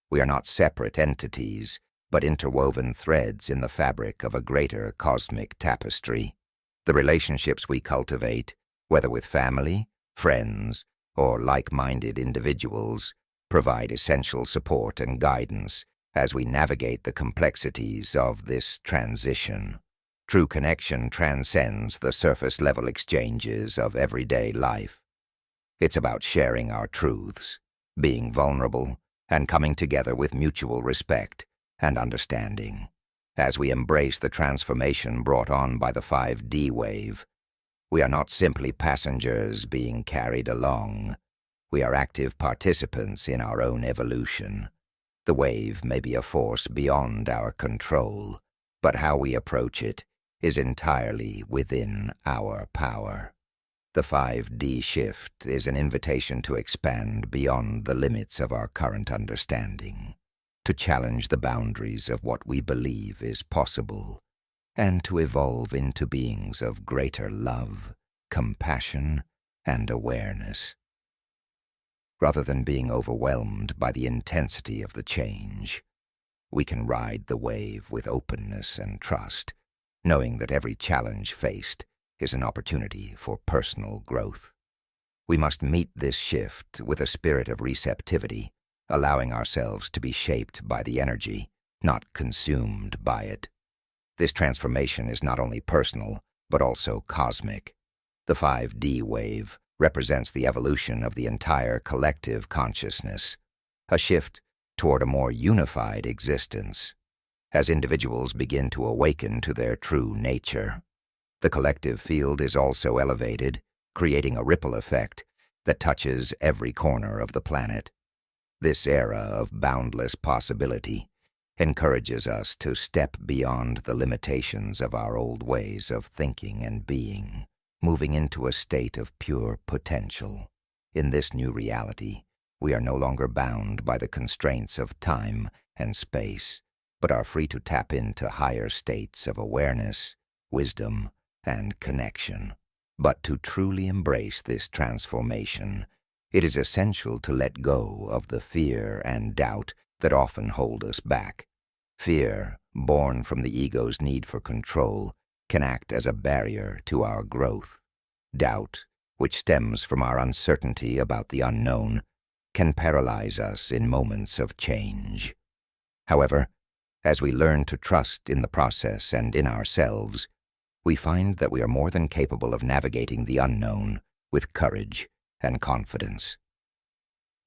Speaker 1: We are not separate entities, but interwoven threads in the fabric of a greater cosmic tapestry. The relationships we cultivate, whether with family, friends, or like-minded individuals, provide essential support and guidance as we navigate the complexities of this transition. True connection transcends the surface-level exchanges of everyday life. It's about sharing our truths, being vulnerable, and coming together with mutual respect and understanding. As we embrace the transformation brought on by the 5D wave, we are not simply passengers being carried along. We are active participants in our own evolution. The wave may be a force beyond our control, but how we approach it is entirely within our power. The 5D shift is an invitation to expand beyond the limits of our current understanding, to challenge the boundaries of what we believe is possible, and to evolve into beings of greater love, compassion, and awareness. Rather than being overwhelmed by the intensity of the change, we can ride the wave with openness and trust, knowing that every challenge faced is an opportunity for personal growth. We must meet this shift with a spirit of receptivity, allowing ourselves to be shaped by the energy, not consumed by it. This transformation is not only personal, but also cosmic. The 5D wave represents the evolution of the entire collective consciousness, a shift toward a more unified existence. As individuals begin to awaken to their true nature, the collective field is also elevated, creating a ripple effect that touches every corner of the planet. This era of boundless possibility encourages us to step beyond the limitations of our old ways of thinking and being, moving into a state of pure potential. In this new reality, we are no longer bound by the constraints of time and space, but are free to tap into higher states of awareness, wisdom, and connection. But to truly embrace this transformation, it is essential to let go of the fear and doubt that often hold us back. Fear, born from the ego's need for control, can act as a barrier to our growth. Doubt, which stems from our uncertainty about the unknown, can paralyze us in moments of change. However, as we learn to trust in the process and in ourselves, we find that we are more than capable of navigating the unknown with courage and confidence.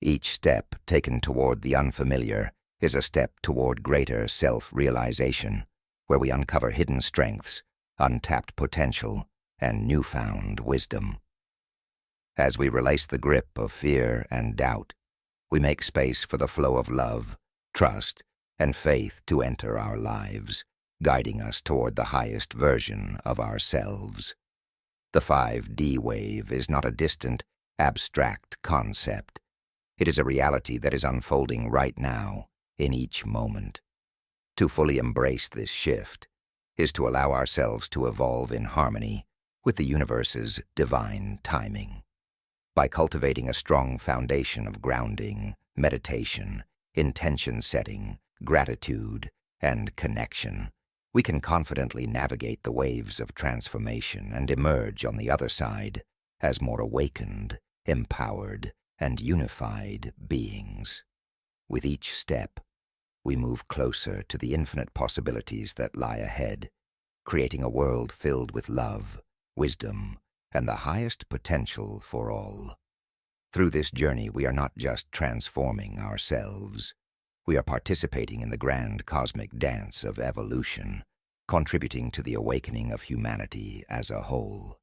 Speaker 1: Each step taken toward the unfamiliar is a step toward greater self-realization, where we uncover hidden strengths, untapped potential, and newfound wisdom. As we release the grip of fear and doubt, we make space for the flow of love, trust, and faith to enter our lives, guiding us toward the highest version of ourselves. The 5D wave is not a distant, abstract concept. It is a reality that is unfolding right now, in each moment. To fully embrace this shift is to allow ourselves to evolve in harmony with the universe's divine timing. By cultivating a strong foundation of grounding, meditation, intention setting, gratitude, and connection, we can confidently navigate the waves of transformation and emerge on the other side as more awakened, empowered, and unified beings. With each step, we move closer to the infinite possibilities that lie ahead, creating a world filled with love, wisdom, and the highest potential for all. Through this journey, we are not just transforming ourselves. We are participating in the grand cosmic dance of evolution, contributing to the awakening of humanity as a whole.